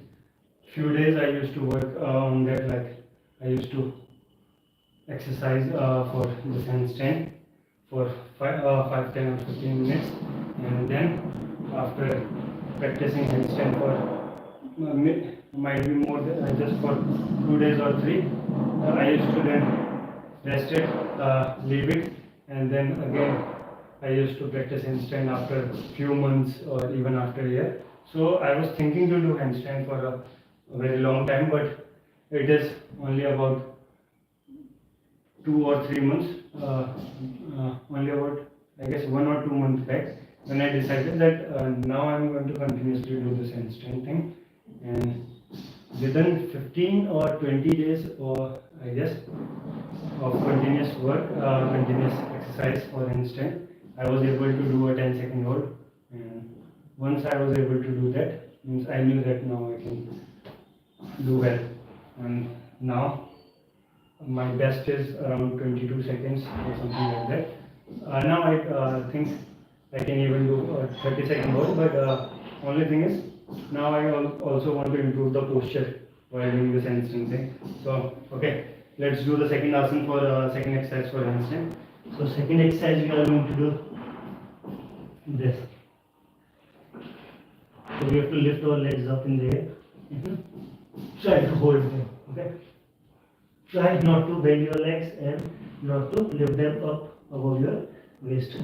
Speaker 1: few days I used to work on that, like I used to exercise for this handstand for 5, 10 or 15 minutes, and then after practicing handstand for might be more than just for 2 days or 3, I used to then rest it, leave it, and then again I used to practice handstand after few months or even after a year. So I was thinking to do handstand for a very long time, but it is only about 2 or 3 months, only about I guess 1 or 2 months back, when I decided that now I'm going to continuously do this handstand thing, and within 15 or 20 days, or I guess, of continuous work, continuous exercise for handstand, I was able to do a 10-second hold, and once I was able to do that, means I knew that now I can do well, and now my best is around 22 seconds or something like that. Now I think I can even do a 30-second hold, but only thing is now I also want to improve the posture while doing this handstand thing. So okay, let's do the second asana for second exercise for handstand. So second exercise we are going to do this. So we have to lift our legs up in the air. Try to hold them. Okay. Try not to bend your legs and not to lift them up above your waist.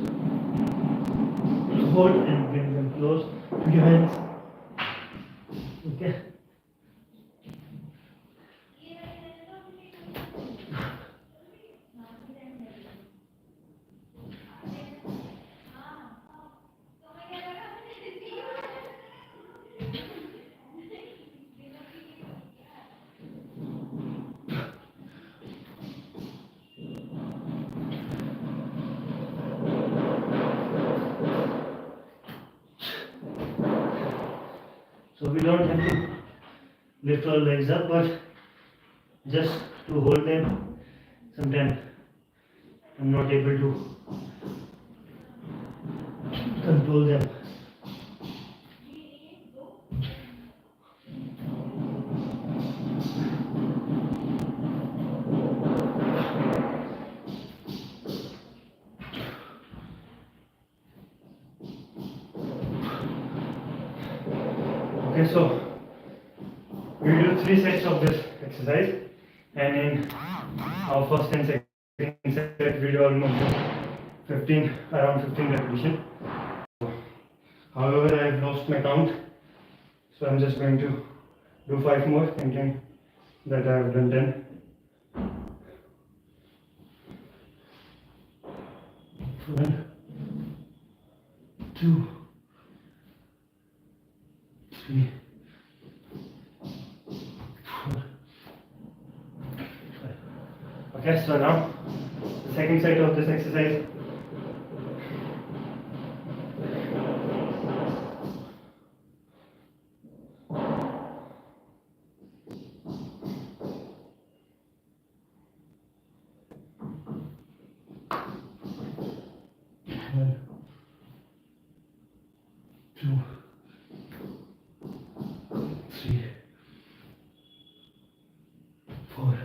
Speaker 1: Hold and bring them close to your hands. Okay. So we don't have to lift our legs up, but just to hold them. Sometimes I'm not able to control them. Okay, so we do 3 sets of this exercise, and in our first and second set we do almost 15, around 15 repetitions. However, I have lost my count, so I'm just going to do 5 more, thinking that I have done 10. 1, 2, 3, 4, 5. Okay, so now the second set of this exercise. One, 2, 3, 4.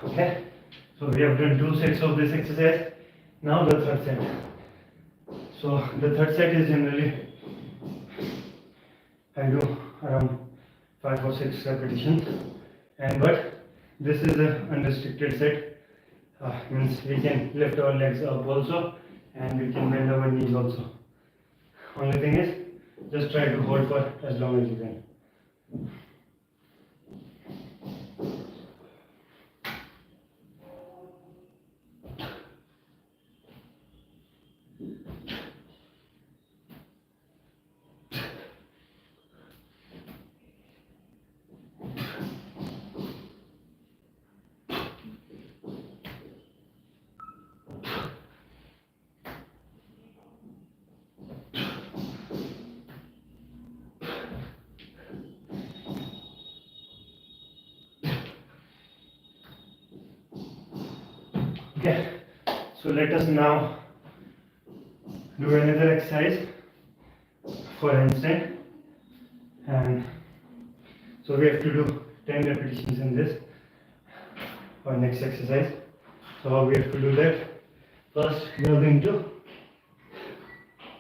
Speaker 1: Okay, so we have done 2 sets of this exercise. Now the third set. So the third set is generally I do around 5 or 6 repetitions, and but this is a unrestricted set. Means we can lift our legs up also, and we can bend our knees also. Only thing is, just try to hold for as long as you can. Okay, so let us now do another exercise for handstand, and so we have to do 10 repetitions in this for next exercise. So how we have to do that? First we are going to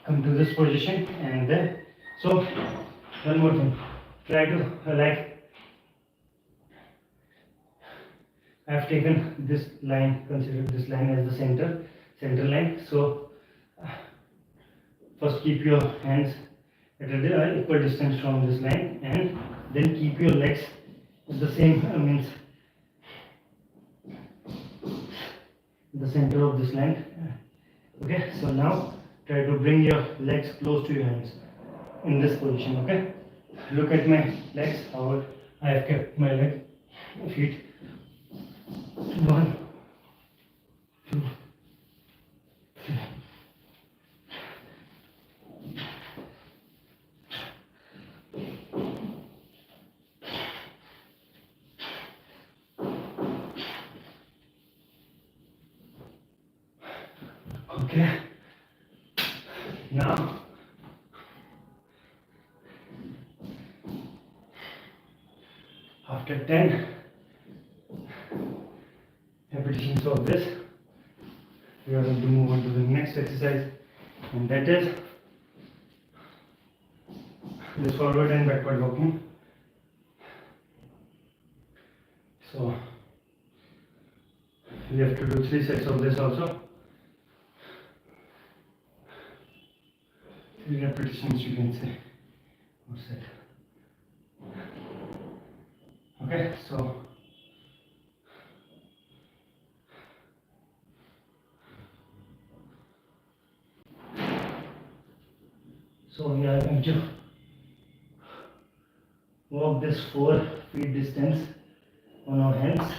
Speaker 1: come to this position, and then so one more thing, try to like I have taken this line, consider this line as the center line. So first keep your hands at an equal distance from this line, and then keep your legs at the same means the center of this line. Okay, so now try to bring your legs close to your hands in this position. Okay, look at my legs, how I have kept my feet. 1, 2, 3. Okay, now after 10 repetitions of this, we are going to move on to the next exercise, and that is this forward and backward walking. So we have to do 3 sets of this also. 3 repetitions you can say, or set. Okay, so we are going to walk this 4 feet distance on our hands.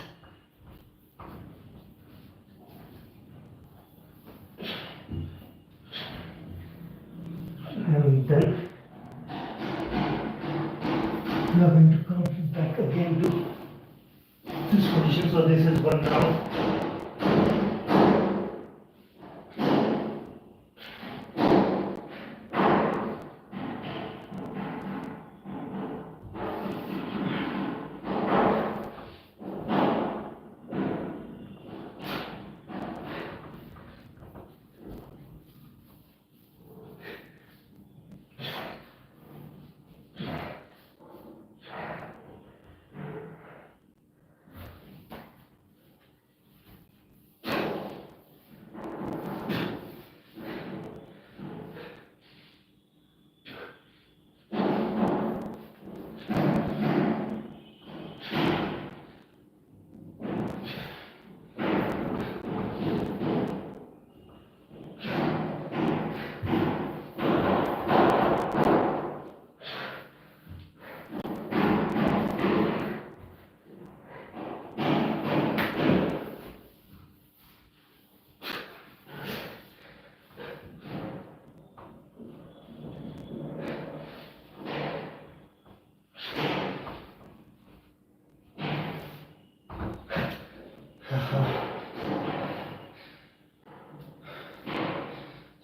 Speaker 1: And then we are going to come back again to this position. So this is 1 round.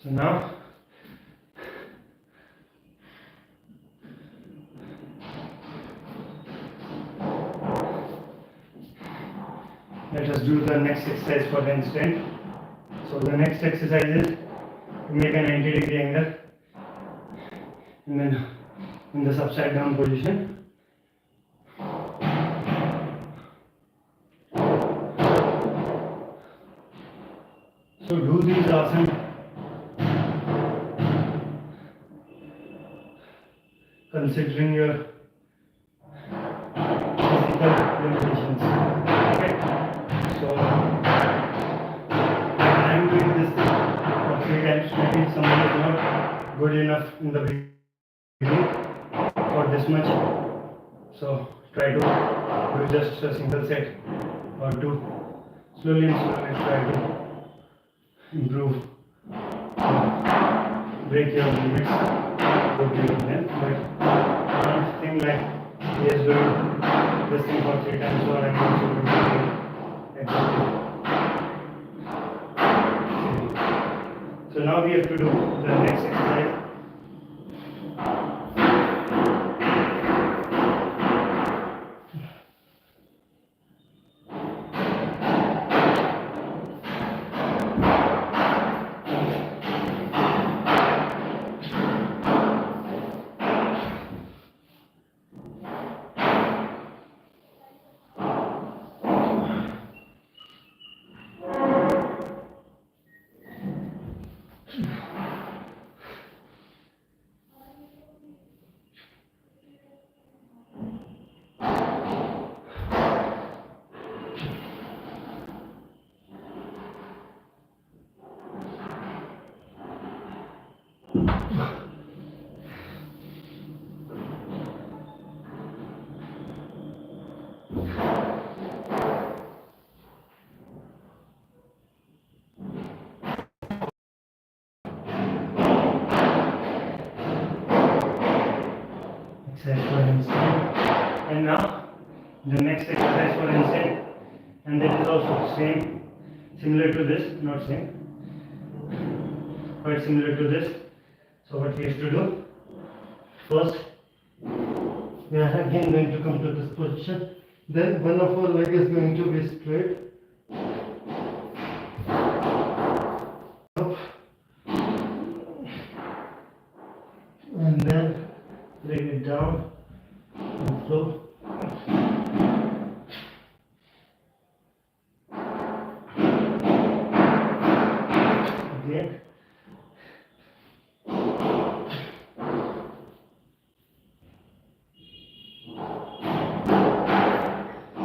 Speaker 1: So now let us do the next exercise for handstand. So the next exercise is to make a 90-degree angle, and then in this upside down position. So do these asanas considering your physical limitations. Okay, so I'm doing this thing for 3 times. Maybe someone is not good enough in the beginning for this much, so try to do just a single set or two. Slowly and slowly try to improve, break your limits, go to your length. But don't think like he is doing this thing for 3 times, so I'm also going to do exactly. So now we have to do the next exercise. Exercise for handstand. And now the next exercise for handstand, and that is also same, similar to this, not same, quite similar to this. So what we have to do, first we are again going to come to this position, then one of our leg is going to be straight up, and then bring it down and flow. Again.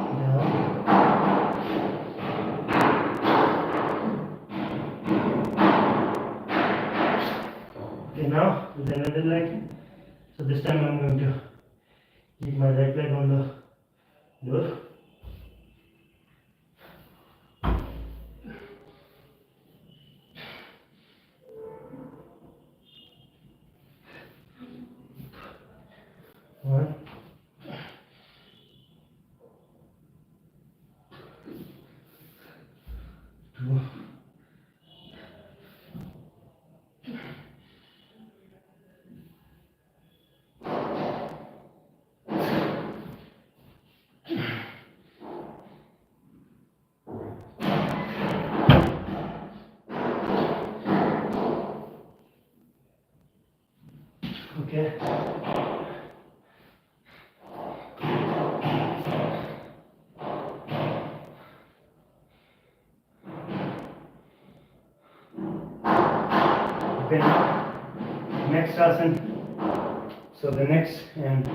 Speaker 1: Down. Okay, now with another leg. So this time I'm going to keep my right leg on the door. One. Two. Okay. Okay, now next asana. So the next and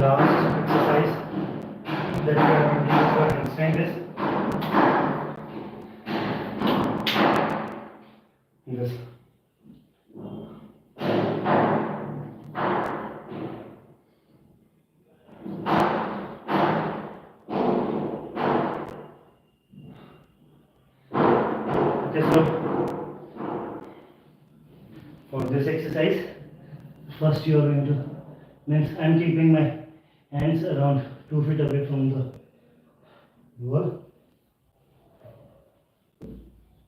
Speaker 1: last exercise that we are going to do for handstand is this. Okay, so for this exercise, first you are going to, means I am keeping my hands around 2 feet away from the wall.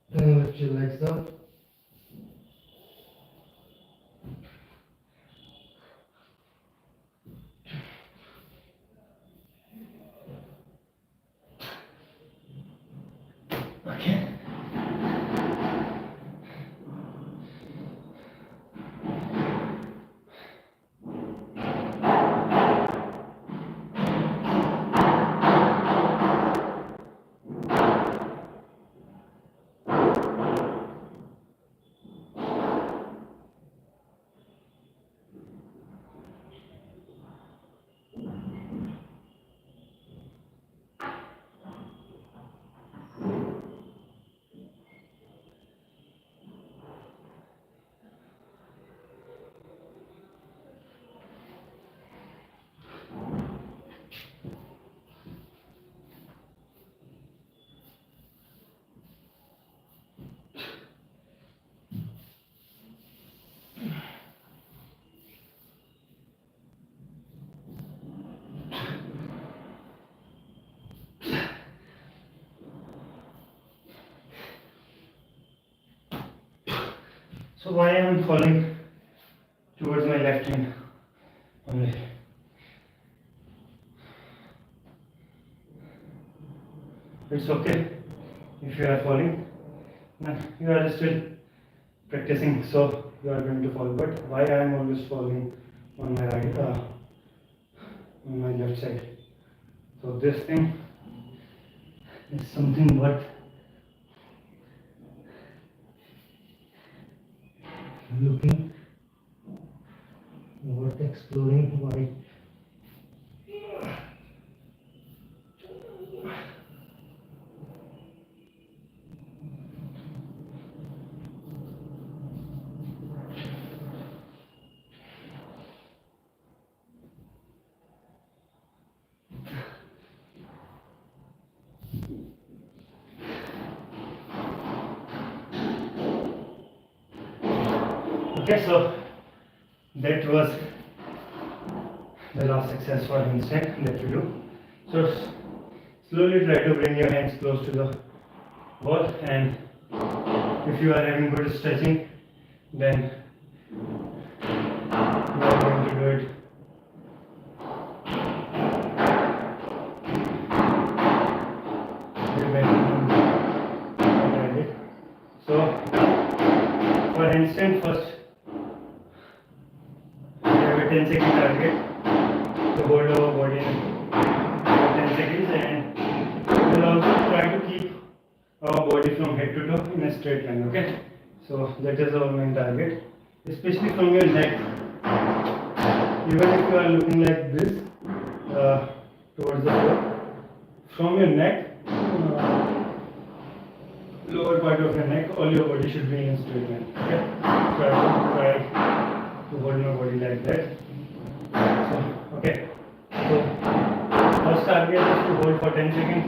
Speaker 1: Then lift your legs up. Okay. So why I am falling towards my left hand only? It's okay if you are falling. You are still practicing, so you are going to fall. But why I am always falling on my right, on my left side? So this thing is something what looking, what exploring, why. Okay, so that was the last exercise for handstand that you do. So slowly try to bring your hands close to the wall, and if you are having good stretching, then you are going to do it way better than what I did. So for handstand, first we have a 10-second target to hold our body in 10 seconds, and we will also try to keep our body from head to toe in a straight line. Okay, so that is our main target, especially from your neck. Even if you are looking like this towards the floor, from your neck, lower part of your neck, all your body should be in a straight line. Okay, so I will try to hold my body like that. So, okay, so first target is to hold for 10 seconds.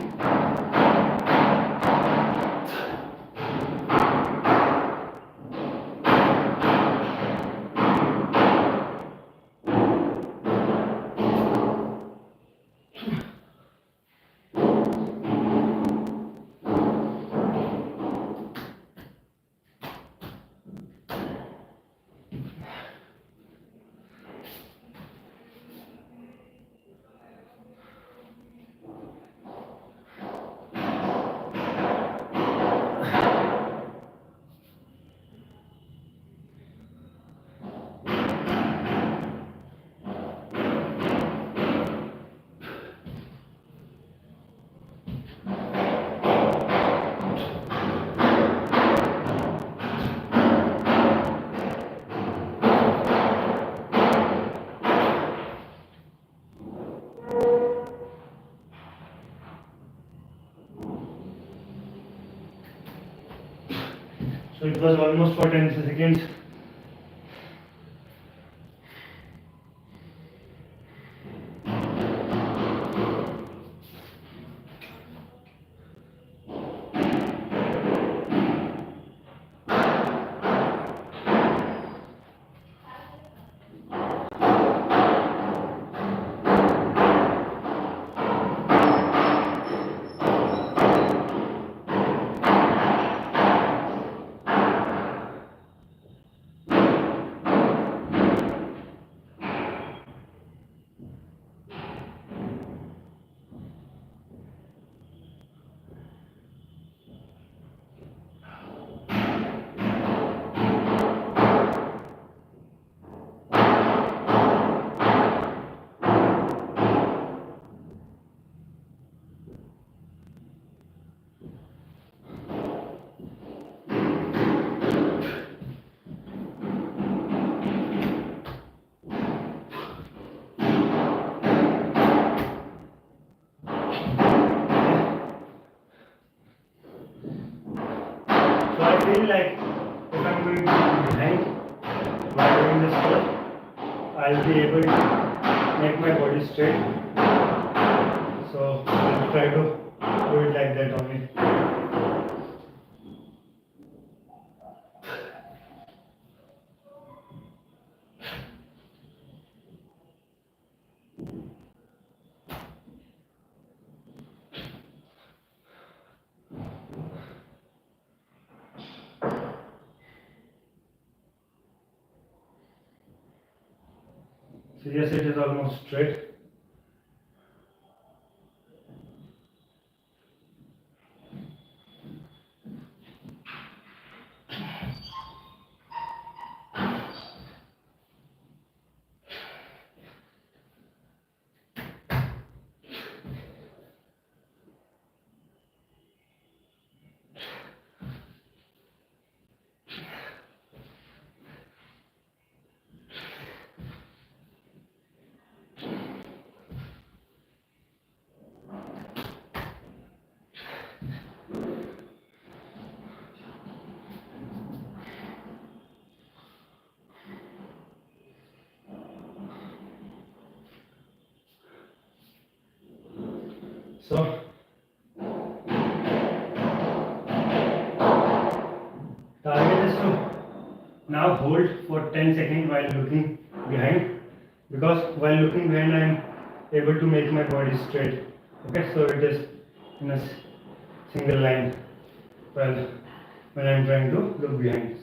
Speaker 1: So it was almost for 10 seconds. So I feel like if I'm going to be behind while doing this work, I'll be able to make my body straight. So I'll try to do it like that only. So yes, it is almost straight. So target is to now hold for 10 seconds while looking behind, because while looking behind I am able to make my body straight. Okay, so it is in a single line while when I am trying to look behind.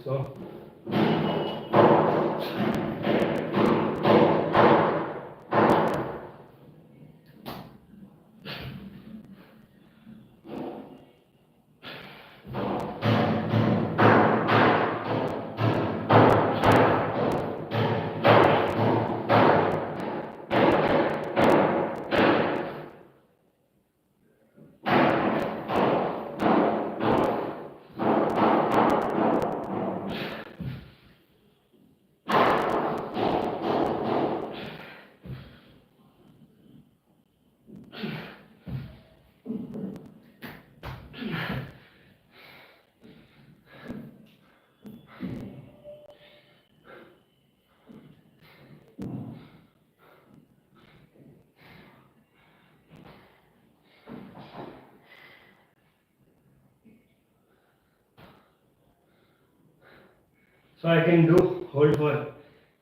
Speaker 1: So I can do hold for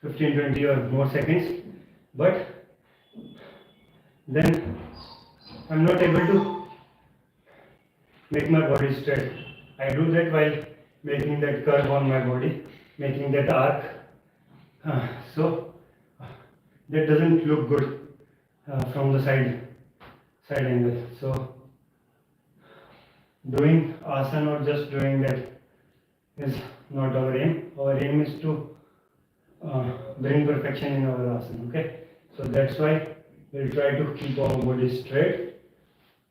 Speaker 1: 15, 20 or more seconds, but then I'm not able to make my body straight. I do that while making that curve on my body, making that arc. So that doesn't look good from the side angle. So doing asana or just doing that is not our aim. Our aim is to bring perfection in our asana. Okay, so that's why we'll try to keep our body straight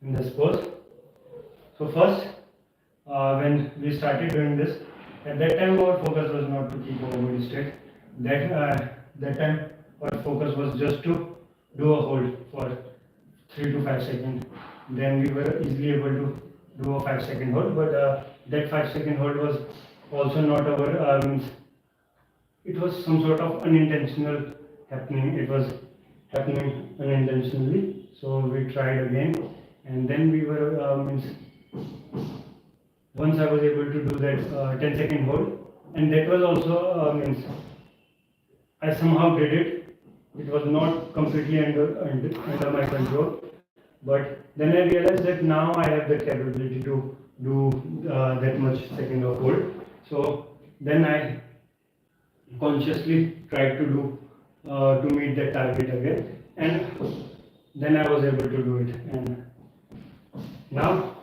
Speaker 1: in this pose. So first, when we started doing this, at that time our focus was not to keep our body straight. That time our focus was just to do a hold for 3 to 5 seconds. Then we were easily able to do a 5-second hold, but that 5-second hold was also not our means. It was some sort of unintentional happening. It was happening unintentionally. So we tried again, and then we were means. Once I was able to do that 10-second hold, and that was also means I somehow did it. It was not completely under my control, but then I realized that now I have the capability to do that much second of hold. So then I consciously tried to do to meet that target again, and then I was able to do it. And now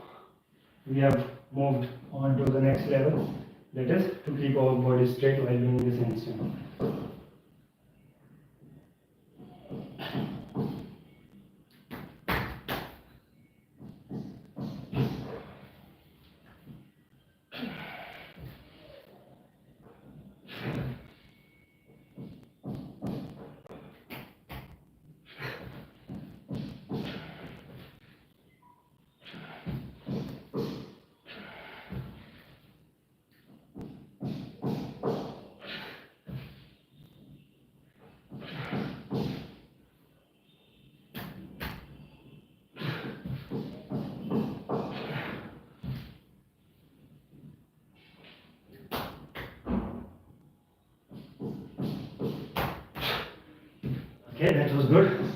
Speaker 1: we have moved on to the next level, that is to keep our body straight while doing this handstand. Okay, that was good.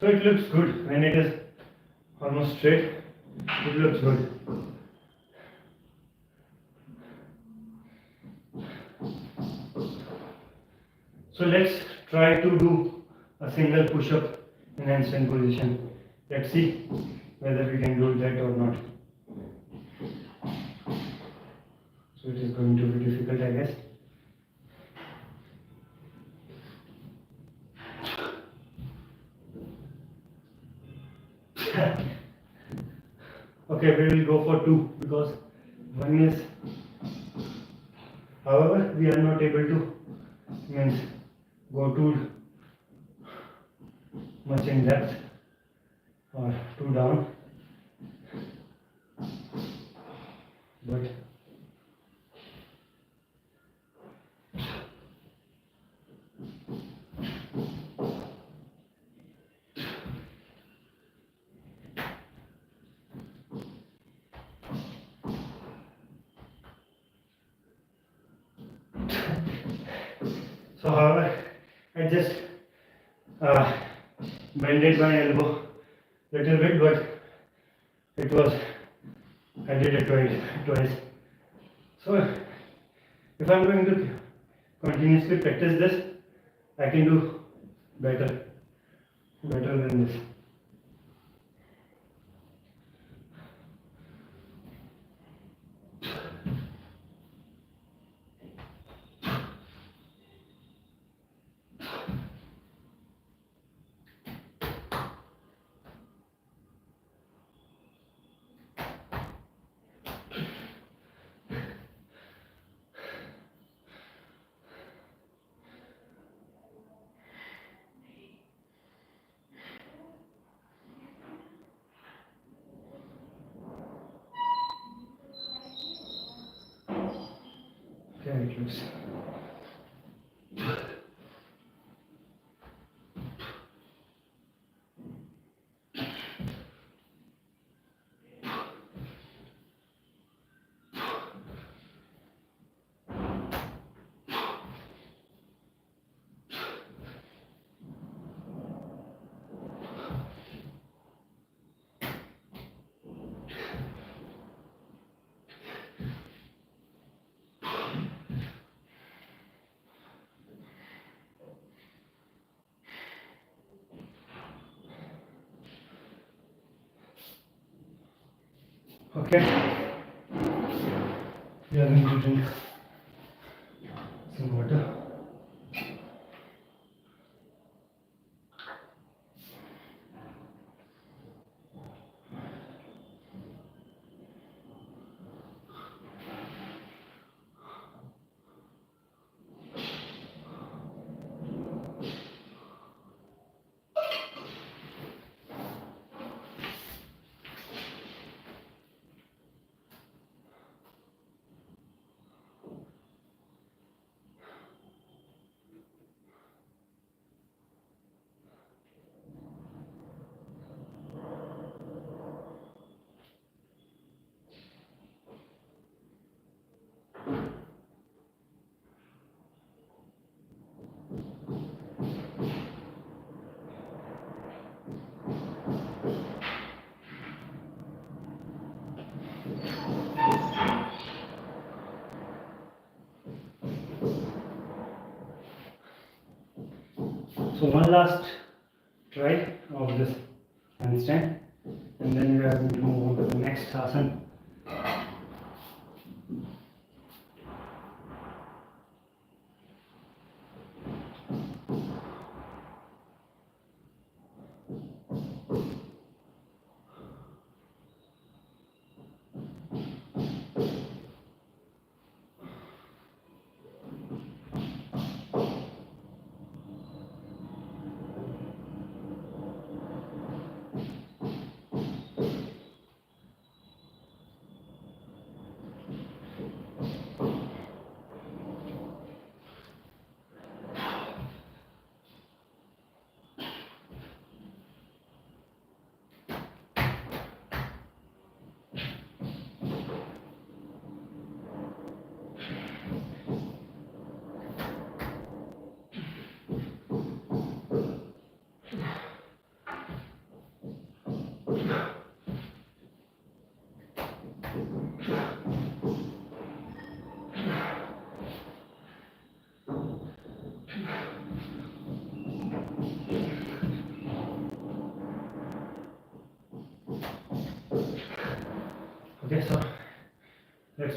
Speaker 1: So it looks good. When it is almost straight, it looks good. So let's try to do a single push-up in handstand position. Let's see whether we can do that or not. So it is going to be difficult, I guess. Okay, we will go for 2 because 1 is, however, we are not able to go too much in depth or too down, but so however I just bended my elbow little bit, but it was, I did it twice. So if I'm going to continuously practice this, I can do better than this. Okay, it looks. Okay, we are going to drink some water. So one last try of this handstand, and then we are going to move on to the next asana.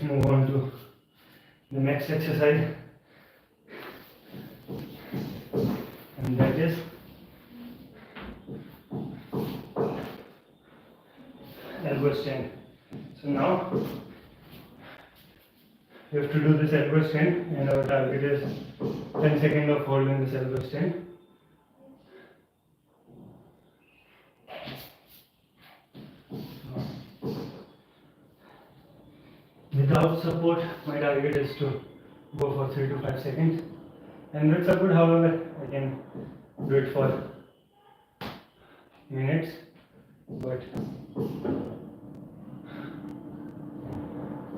Speaker 1: let's move on to the next exercise, and that is elbow stand. So now you have to do this elbow stand, and our target is 10 seconds of holding this elbow stand. Without support, my target is to go for 3 to 5 seconds, and with support, however, I can do it for minutes, but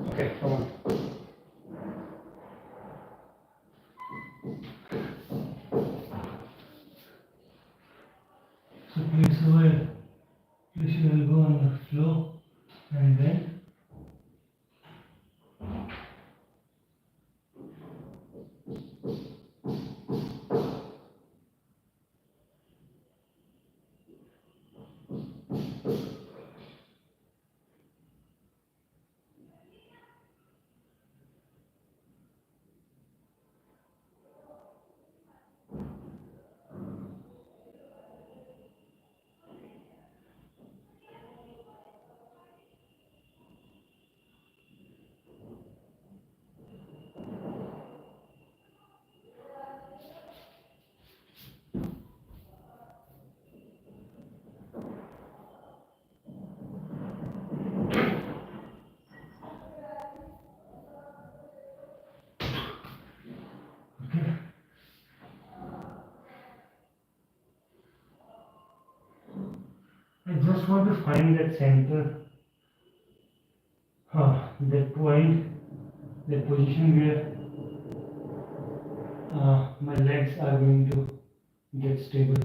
Speaker 1: okay, come on. So place your elbow on the floor, and then I just want to find that center, that point, that position where my legs are going to get stable.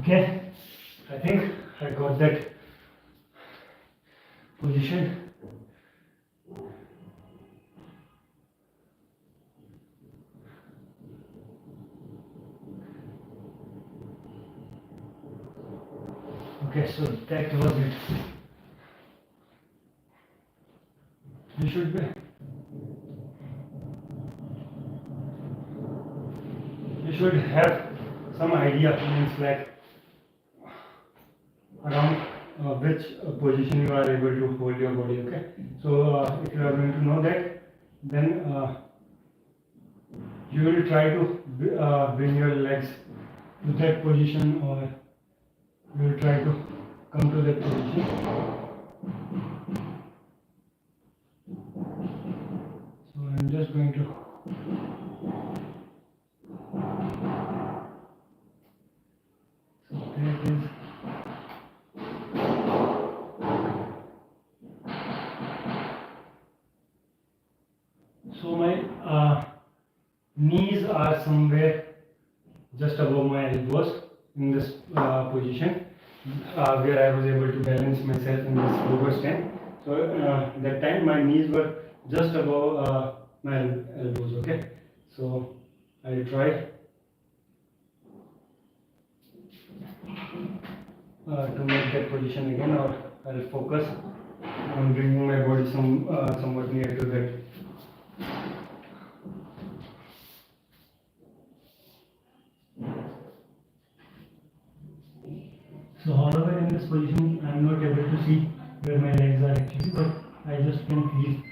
Speaker 1: Okay, I think I got that position. Okay, so that was it. You should have some idea, means like around which position you are able to hold your body. Okay, so if you are going to know that, then you will try to bring your legs to that position, or you will try to come to that position. So I'm just going to that is so my knees are somewhere just above my elbows in this position, where I was able to balance myself in this elbow stand. So that time my knees were just above my elbows. Okay, so I'll try to make that position again, or I'll focus on bringing my body somewhat near to that. So however, in this position I am not able to see where my legs are actually, but I just can feel.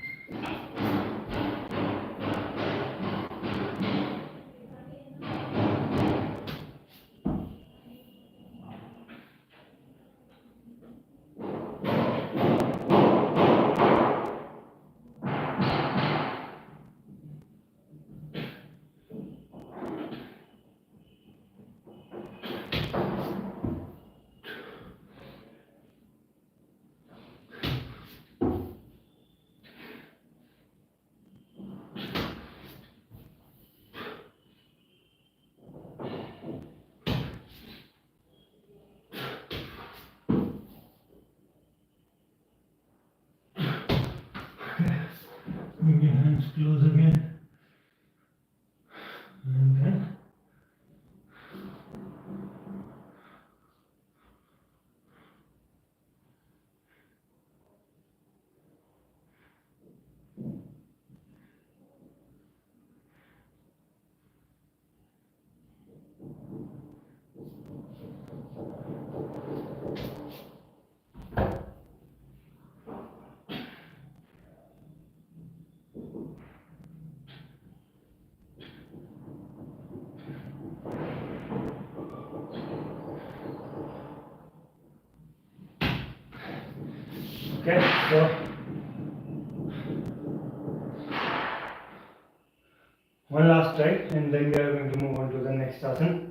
Speaker 1: Bring your hands close again. And then okay, so one last try and then we are going to move on to the next asana.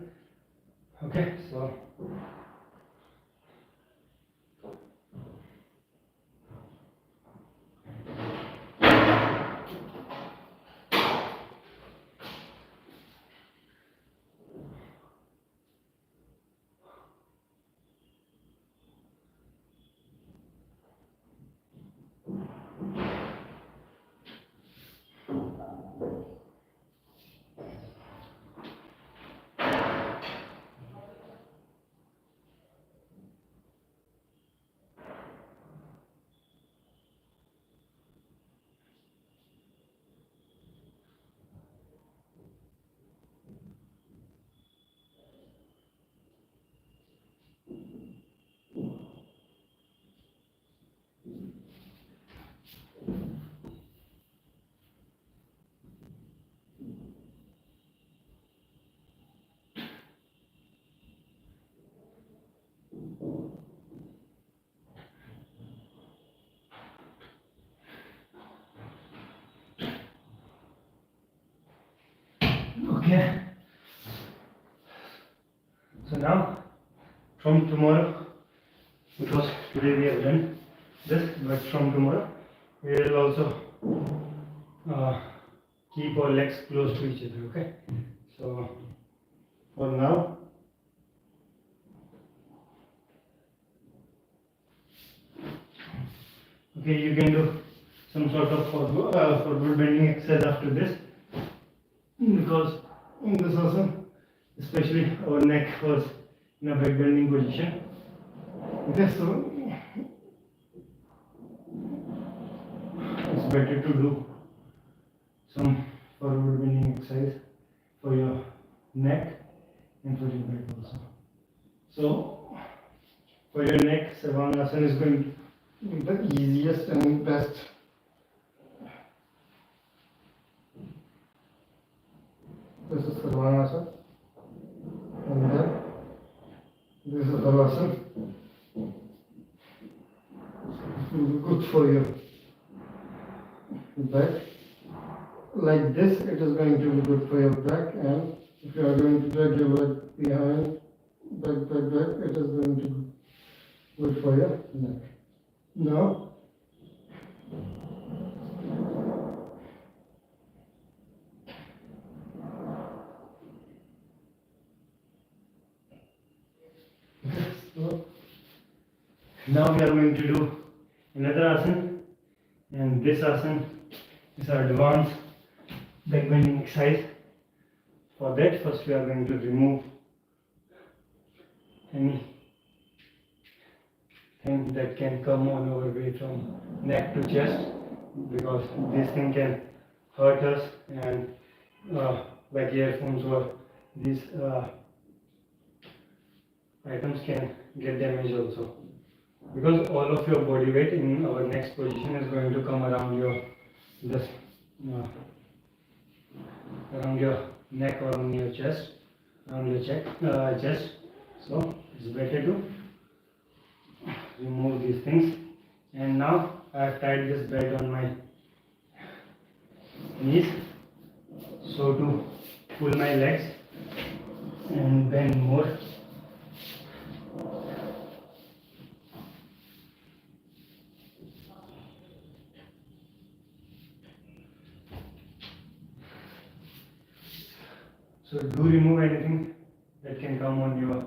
Speaker 1: Okay, so okay. So now from tomorrow, because today we have done this, but from tomorrow we will also keep our legs close to each other. Okay. So for now, okay, you can do some sort of forward bending exercise after this, because in this asana, especially our neck was in a back bending position. Okay, so it's better to do some forward bending exercise for your neck and for your back also. So for your neck, Sarvangasana is going to be the easiest and best. This is Sarvangasana, and then this is Halasana. Good for your back. Like this, it is going to be good for your back, and if you are going to drag your leg behind, back, it is going to be good for your neck. Now, so now we are going to do another asana, and this asana is our advanced back bending exercise. For that, first we are going to remove anything that can come on our way from neck to chest, because this thing can hurt us, and like earphones or these items can get damaged also, because all of your body weight in our next position is going to come around your this around your neck or on your chest, around your chest. So it's better to remove these things. And now I have tied this belt on my knees, so to pull my legs and bend more. So do remove anything that can come on your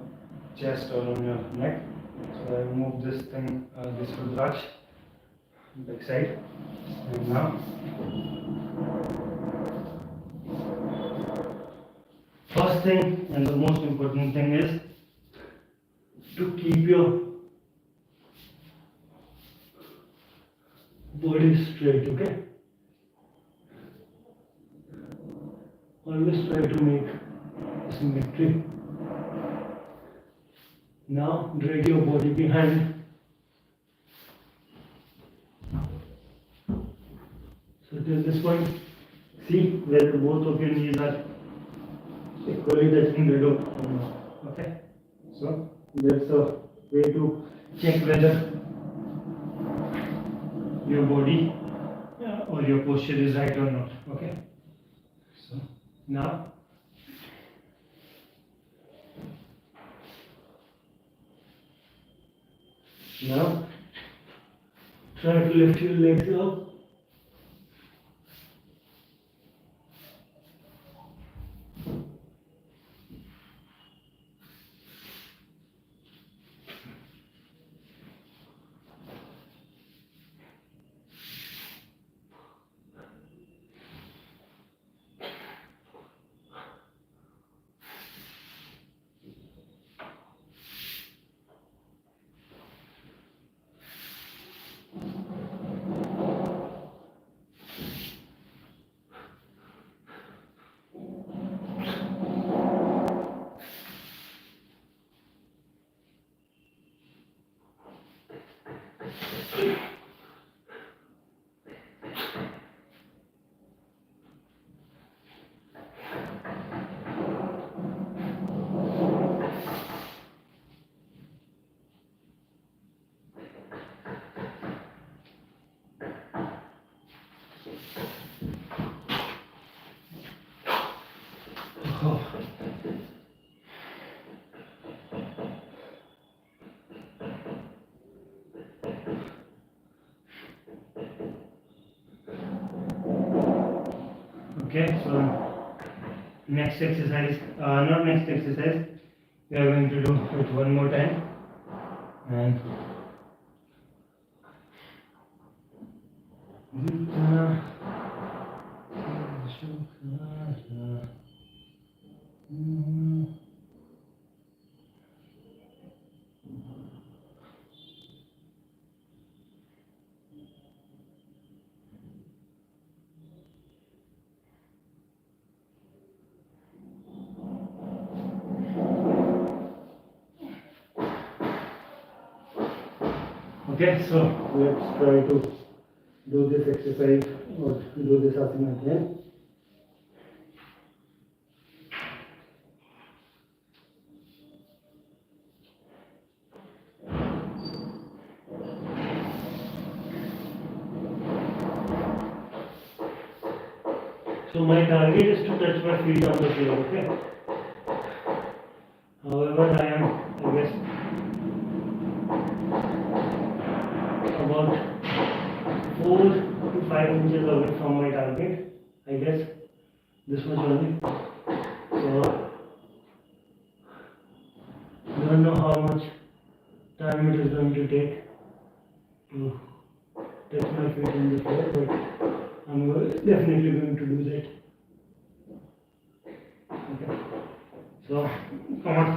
Speaker 1: chest or on your neck. So I remove this thing, this rudraksh, back side, and now First thing and the most important thing is to keep your body straight, okay? Always try to make symmetry. Now drag your body behind. So till this point, see whether both of your knees are equally touching the door or not. Okay? So that's a way to check whether your body or your posture is right or not. Okay? So now try to lift your legs up. Oh. Okay, so next exercise, not next exercise, we are going to do it one more time. And okay, so let's try to do this exercise or do this asana again. So my target is to touch my feet on the floor, okay? However, I am, I guess, about 4 to 5 inches away from my target. I guess this much only. So I don't know how much time it is going to take to touch my feet on the floor, but I'm definitely going to do that. Okay. So come on.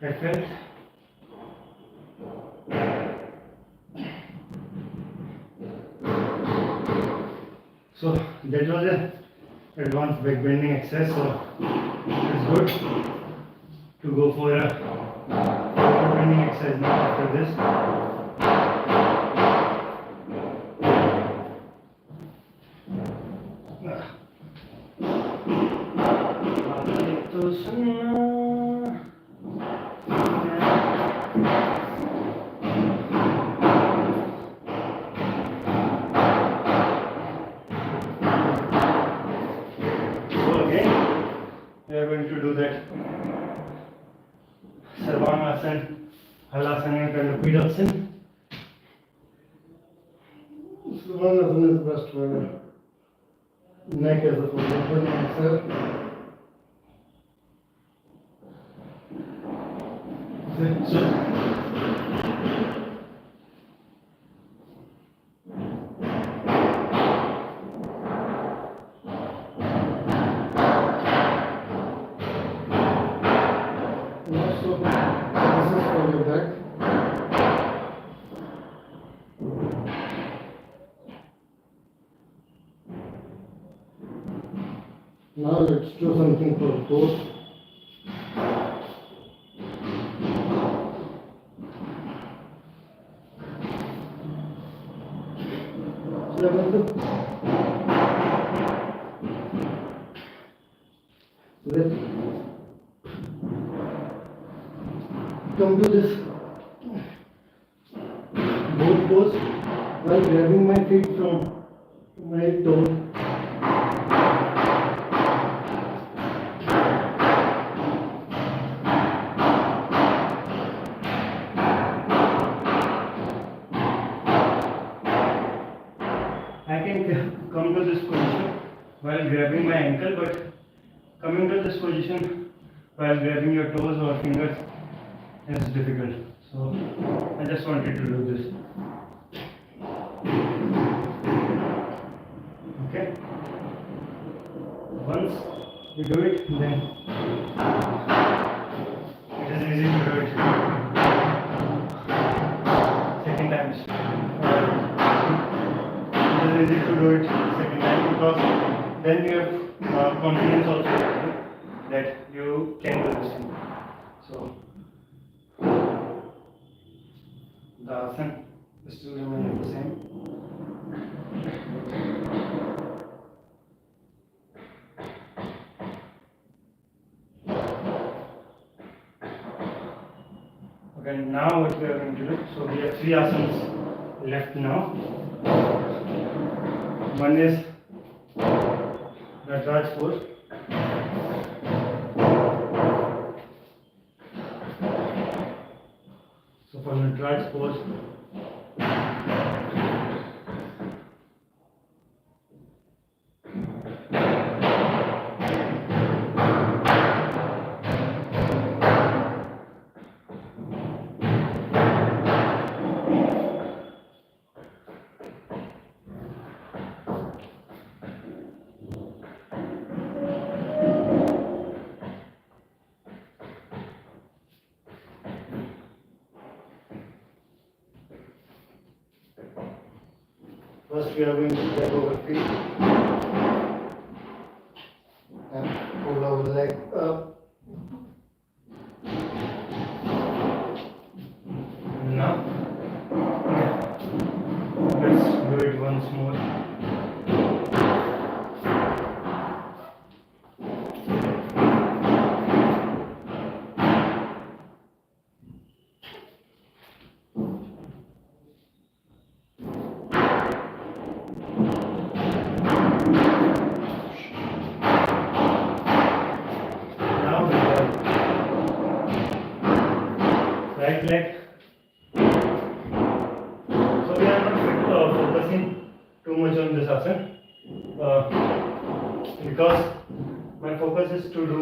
Speaker 1: I felt. So that was a advanced back bending exercise. So it's good to go for a back bending exercise now after this. We are going to do that Sarvangasana, Halasana and Lepidasana. Sarvangasana is the best for neck as a full exercise. Now let's do something for toes. Let's come to this both toes while grabbing my feet from my toes. I can come to this position while grabbing my ankle, but coming to this position while grabbing your toes or fingers is difficult. So I just wanted to do this. Okay. Once you do it, then it is easy to do it. Second time. It is easy to do it second time because then you have confidence also that you can do this thing. So the asana still remains the same. Okay, now what we are going to do, so we have 3 asanas left now. One is Nataraj pose. So for Nataraj pose, first we are going to grab our feet and pull our leg up. Now let's do it once more. Right leg. So we are not focusing too much on this asana because my focus is to do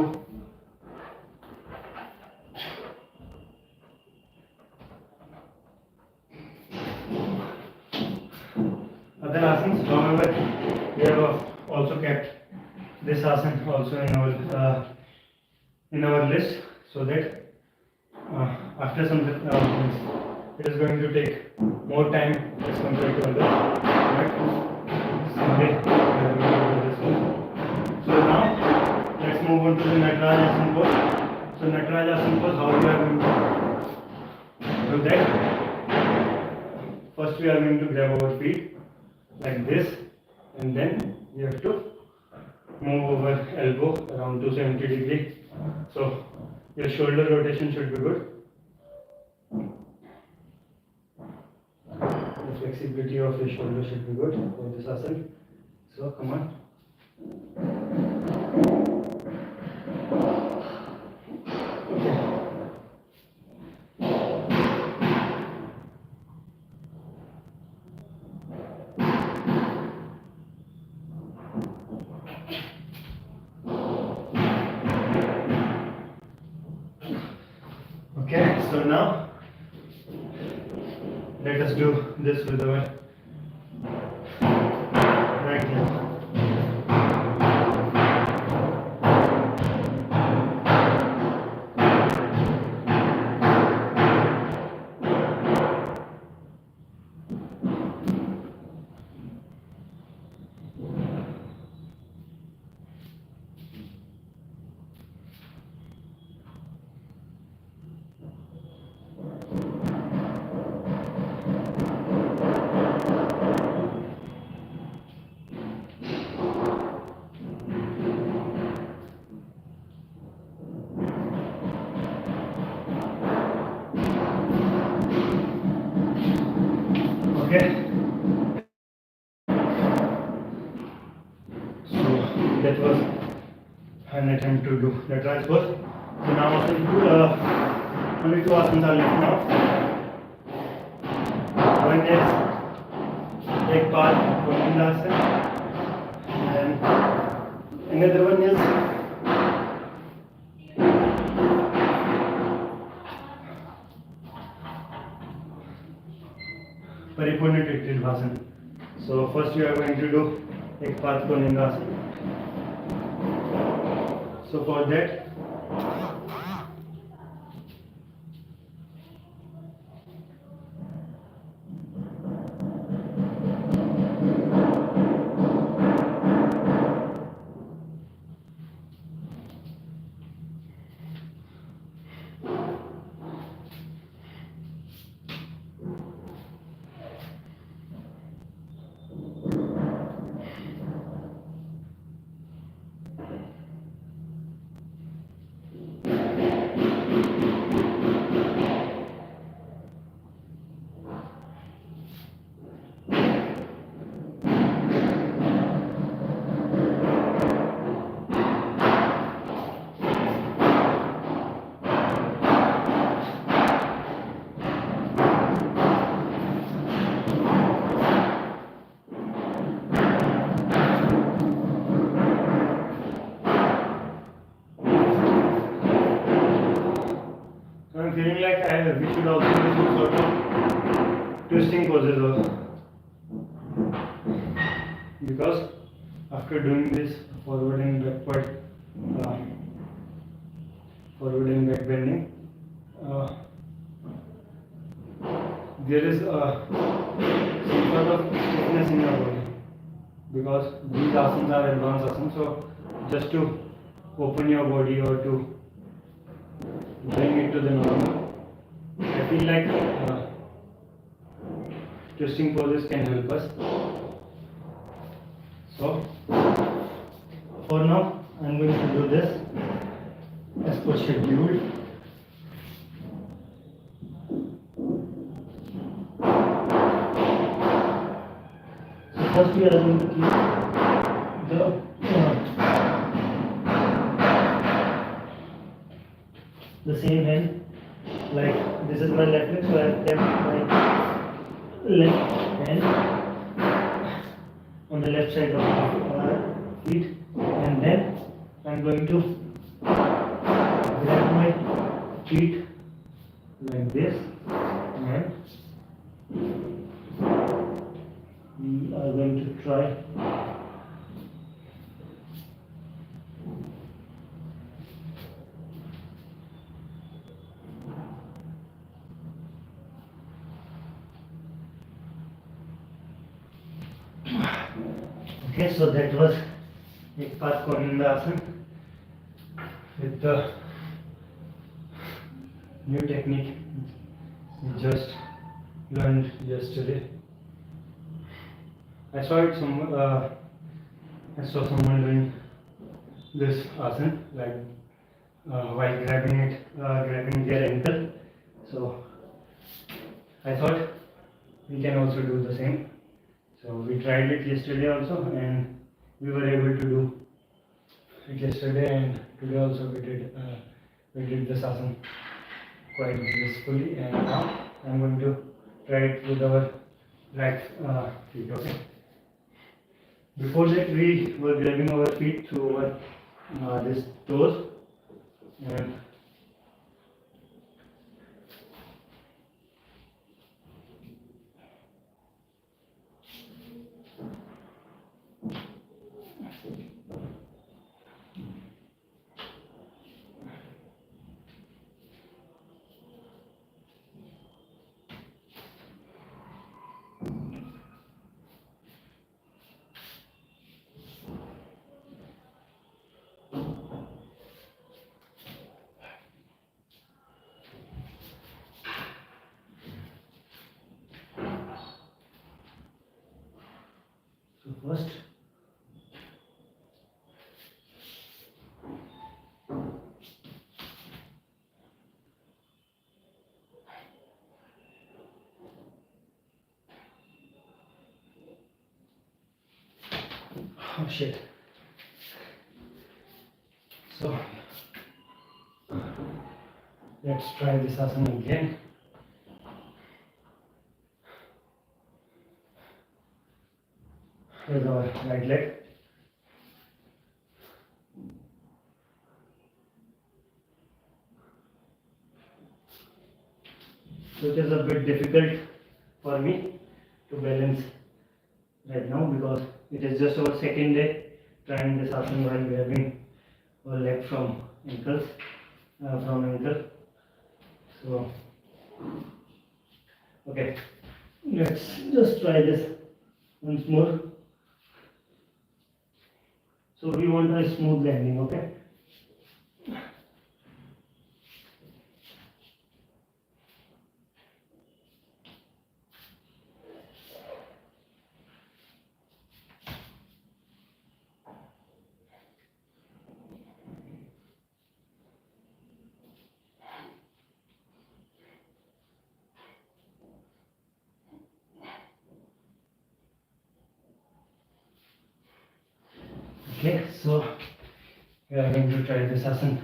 Speaker 1: other asanas. However, we have also kept this asana also in our list so that after some it is going to take more time as compared to others, but someday we are going to do this one. So now let's move on to the Nataraj Asana pose. So Nataraj Asana pose, how we are going to do that? First we are going to grab our feet like this, and then we have to move our elbow around 270 degrees. So your shoulder rotation should be good. The flexibility of your shoulder should be good for this asana. So come on. Okay, so now let us do this with our right leg. Okay. So that was an attempt to do the transpose. So now only two asanas are left now. One is एक part Govinda asana, and another one is Paripurna Tritvasana. So first we are going to do एक part Govinda asana. So for that I'm feeling like we should also do some sort of twisting poses also. Because after doing this forward and backward, forward and back bending, there is some sort of stiffness in your body. Because these asanas are advanced asanas, so just to open your body or to bring it to the normal, I feel like twisting poses can help us. So for now I'm going to do this as per schedule. So first we are going to keep the same hand, like this is my left leg, so I have kept my left hand on the left side of my feet, and then I'm going to grab my feet like this, and we are going to try Okay, so that was एक part Konanda Asana with the new technique we just learned yesterday. I saw someone doing this asana like while grabbing their ankle. So I thought we can also do the same. So we tried it yesterday also, and we were able to do it yesterday, and today also we did this asana quite gracefully. And now I'm going to try it with our right feet. Okay. Before that, we were grabbing our feet through our this toes, and so first. Oh shit. So let's try this asana again. With our right leg. So it is a bit difficult for me to balance right now because it is just our second day trying this asana while grabbing our leg from ankle. So okay, let's just try this once more. So we want a smooth landing, okay? Okay, so we are going to try this asana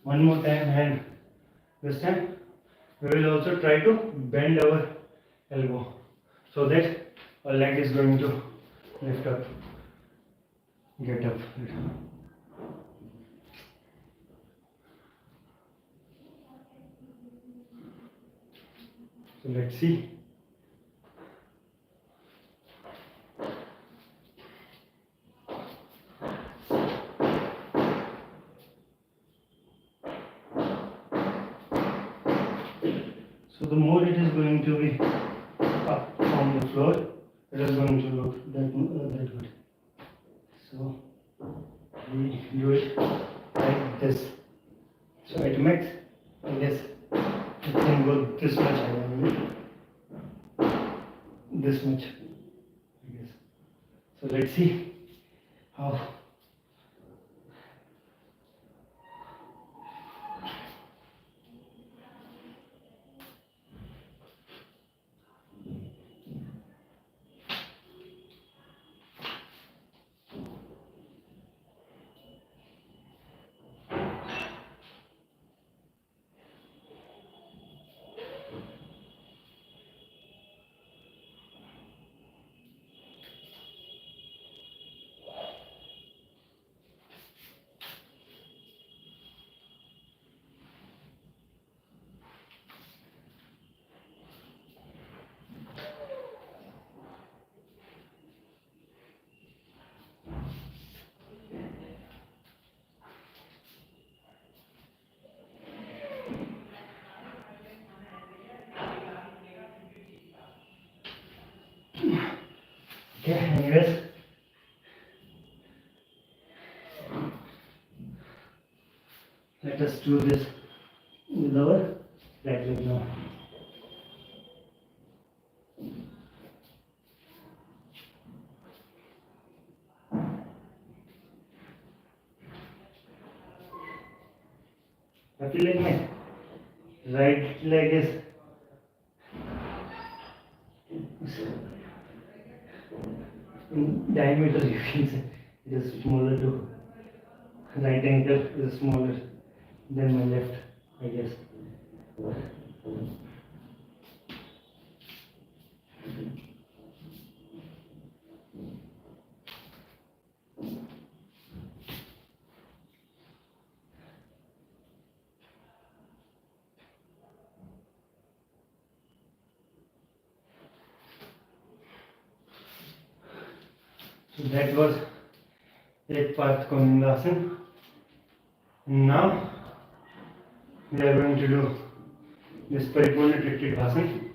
Speaker 1: one more time, and this time we will also try to bend our elbow so that our leg is going to lift up, get up. So let's see. So the more it is going to be up from the floor, it is going to look that good. So we do it like this. So it makes, I guess, it can go this much higher, maybe this much, I guess. So let's see how. Okay, anyways, do this with our right leg now. I feel like my right leg is in diameter, you can say. It is smaller to right ankle is smaller than my left, I guess. So that was एक part Kondasan. Now we are going to do this Paripurna Triktipasana.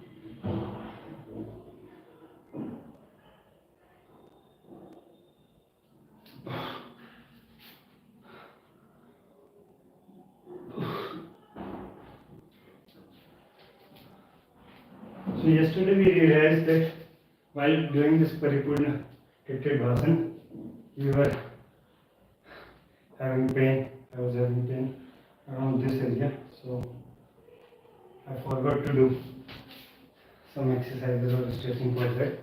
Speaker 1: So yesterday we realized that while doing this Paripurna Triktipasana, we were having pain. I was having pain around this area, so I forgot to do some exercises or stretching for that.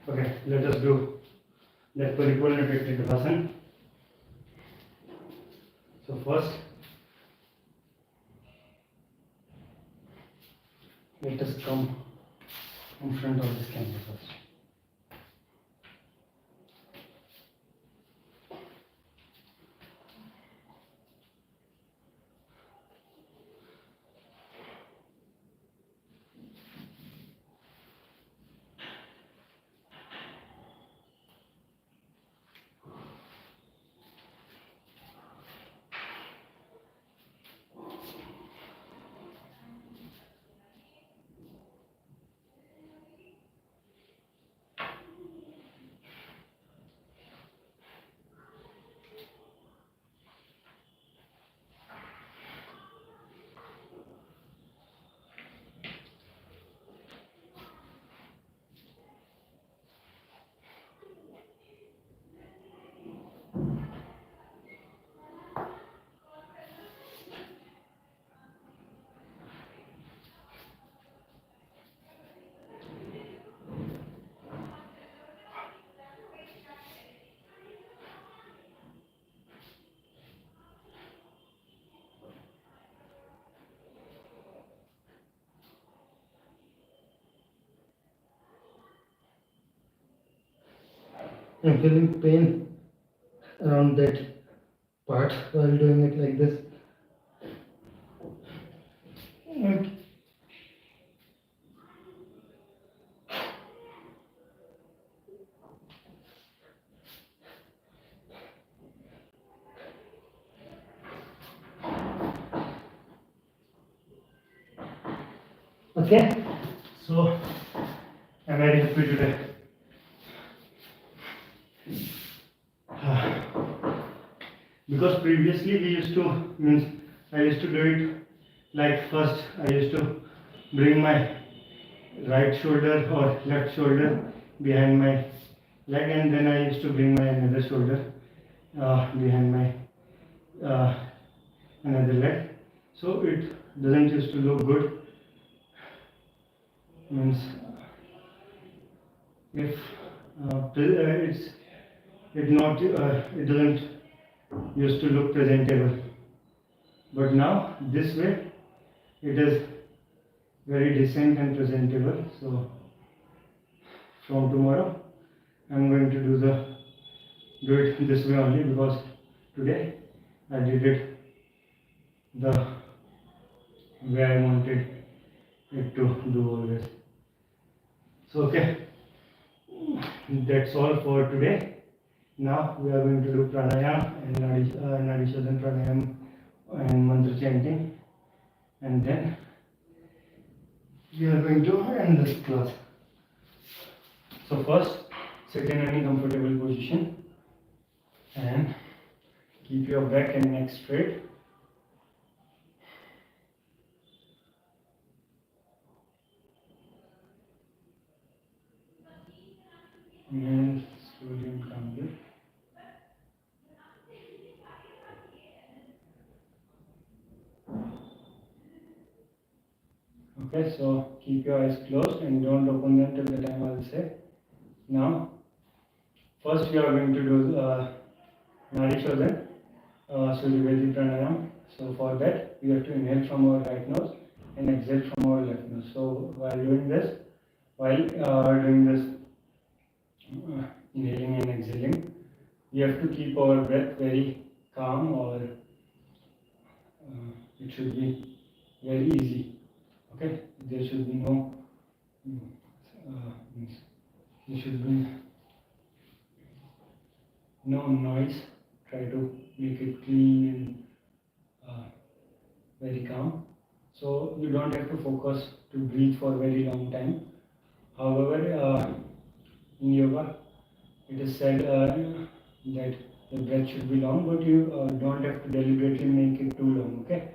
Speaker 1: Okay, let us do that Paripurna Triktipasana. So first, let us come in front of this camera first. I'm feeling pain around that part while doing it like this. Okay, so I'm very happy today. Because previously I used to do it like first I used to bring my right shoulder or left shoulder behind my leg, and then I used to bring my another shoulder behind my another leg. So it doesn't used to look good. Means if it doesn't used to look presentable, but now this way it is very decent and presentable. So from tomorrow I'm going to do it this way only, because today I did it the way I wanted it to do always. So okay, That's all for today. Now we are going to do pranayam and nadi shodhan pranayam and mantra chanting, and then we are going to end this class. So first, sit in any comfortable position and keep your back and neck straight. And slowly and calmly. Okay, so keep your eyes closed and don't open them till the time I will say. Now, first we are going to do Nadi Shodhan, AYURVEDIC pranayam. So for that, we have to inhale from our right nose and exhale from our left nose. So while doing this, inhaling and exhaling, we have to keep our breath very calm, or it should be very easy. Okay, there should be no there should be no noise. Try to make it clean and very calm. So you don't have to focus to breathe for a very long time. However, in yoga, it is said that the breath should be long, but you don't have to deliberately make it too long. Okay,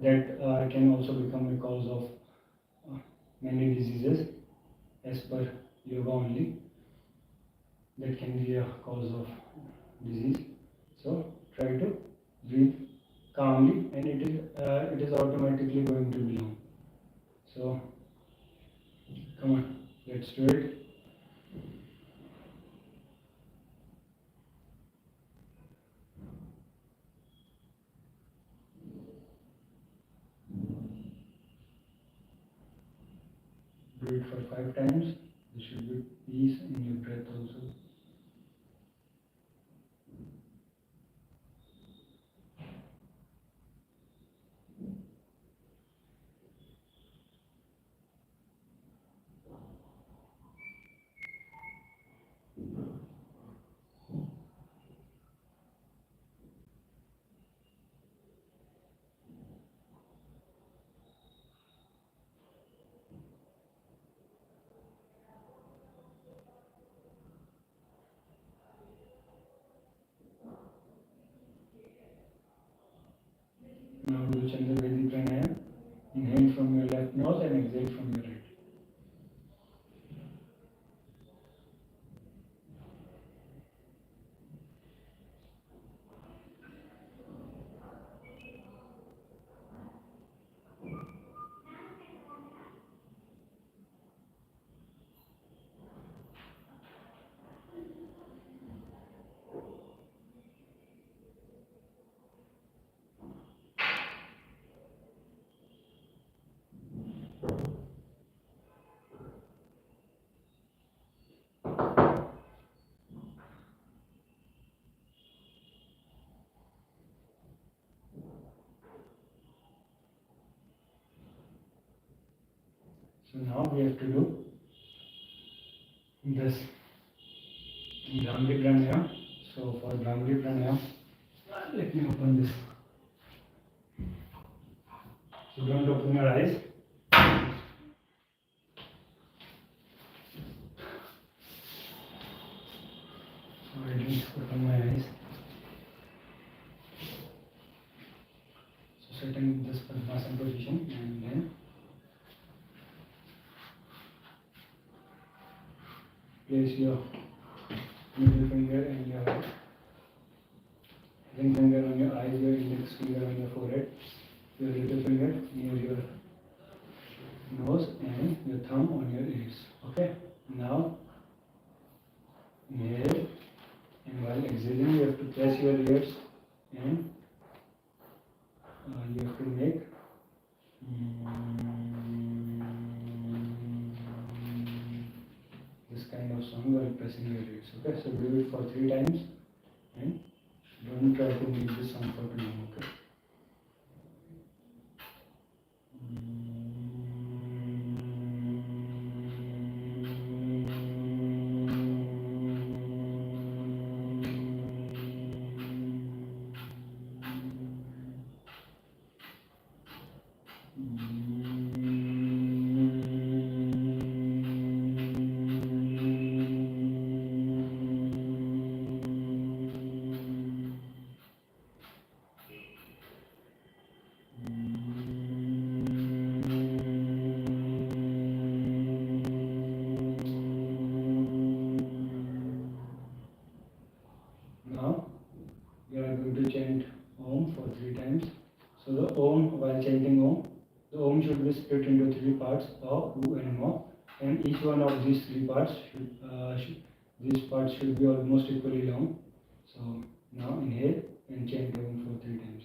Speaker 1: that can also become a cause of many diseases, as per yoga only. That can be a cause of disease. So try to breathe calmly, and it is automatically going to be long. So come on, let's do it. Do it for 5 times. There should be peace in your breath also. Now do Chandravedi pranayam. Inhale from your left nose and exhale from your right. So now we have to do this Brahmari pranayam. So for Brahmari pranayam, let me open this. So don't open your eyes. So I didn't open my eyes. So sit in this Padmasana position, and then place your middle finger and your ring finger on your eyes, your index finger on your forehead, your little finger near your nose, and your thumb on your ears. Okay, now inhale, and while exhaling you have to press your ears, and you have to make this kind of sound while pressing your ears. Okay, so do it for 3 times, and don't try to make this sound for too long. Okay. we are going to chant Om for 3 times. So the Om, while chanting Om, the Om should be split into 3 parts, A, U and Mo, and each one of these 3 parts should be almost equally long. So now inhale and chant Om for 3 times.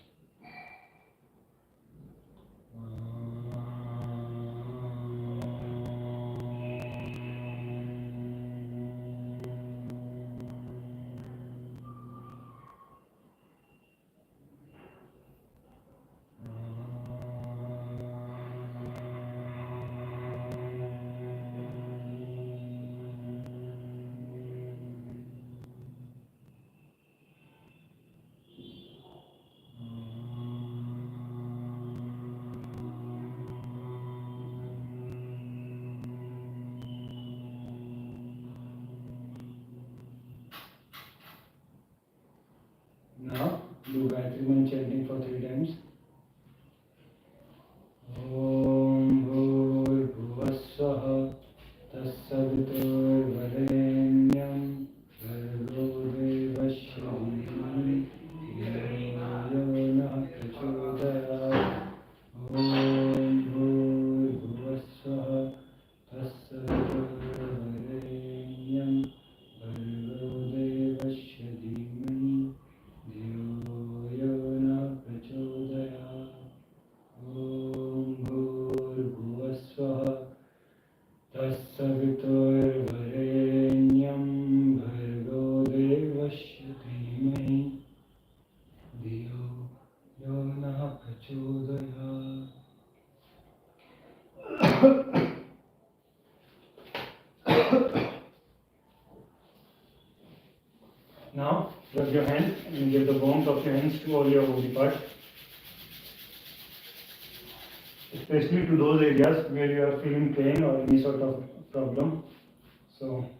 Speaker 1: Now do Gayatri Mantra chanting for 3 times. Om Bhurvasvaha Tassaviturvarenyam Bhargo Devasya Dhimani Dhiyo Yona Prachodayat. Om Bhurvasvaha Tassaviturvarenyam Bhargo Devasya Dhimani Dhiyo Yona Prachodayat. Om Bhurvasvaha Tassaviturvarenyam Bhargo Devasya Dhimahi Dhiyo Yona Prachodayat. Now rub your hands and give the palms of your hands to all your body parts, especially to those areas where you are feeling pain or any sort of problem. So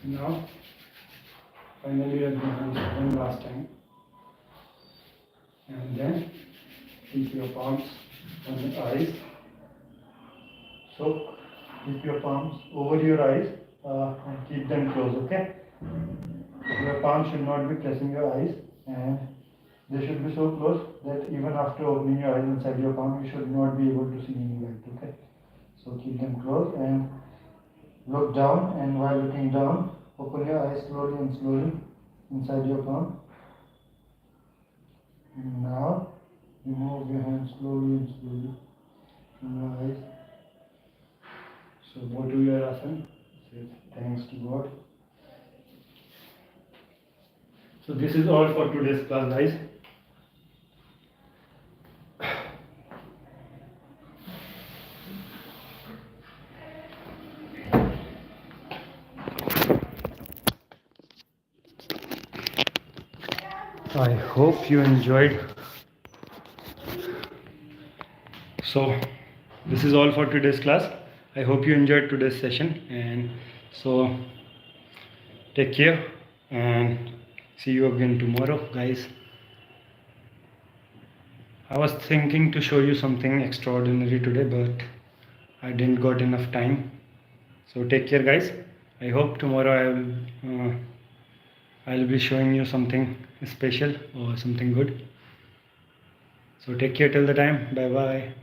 Speaker 1: now finally rub your hands one last time, and then keep your palms on the eyes. So keep your palms over your eyes and keep them closed, okay? Your palms should not be pressing your eyes, and they should be so close that even after opening your eyes inside your palm, you should not be able to see any light, okay? So keep them closed and look down, and while looking down, open your eyes slowly and slowly inside your palm. And now remove your hands slowly and slowly from your eyes. So go to your asana. Say thanks to God. So this is all for today's class, guys. I hope you enjoyed. So this is all for today's class. I hope you enjoyed today's session, and so take care and see you again tomorrow, guys. I was thinking to show you something extraordinary today, but I didn't got enough time. So take care, guys. I hope tomorrow I'll be showing you something special or something good. So take care till the time. Bye bye.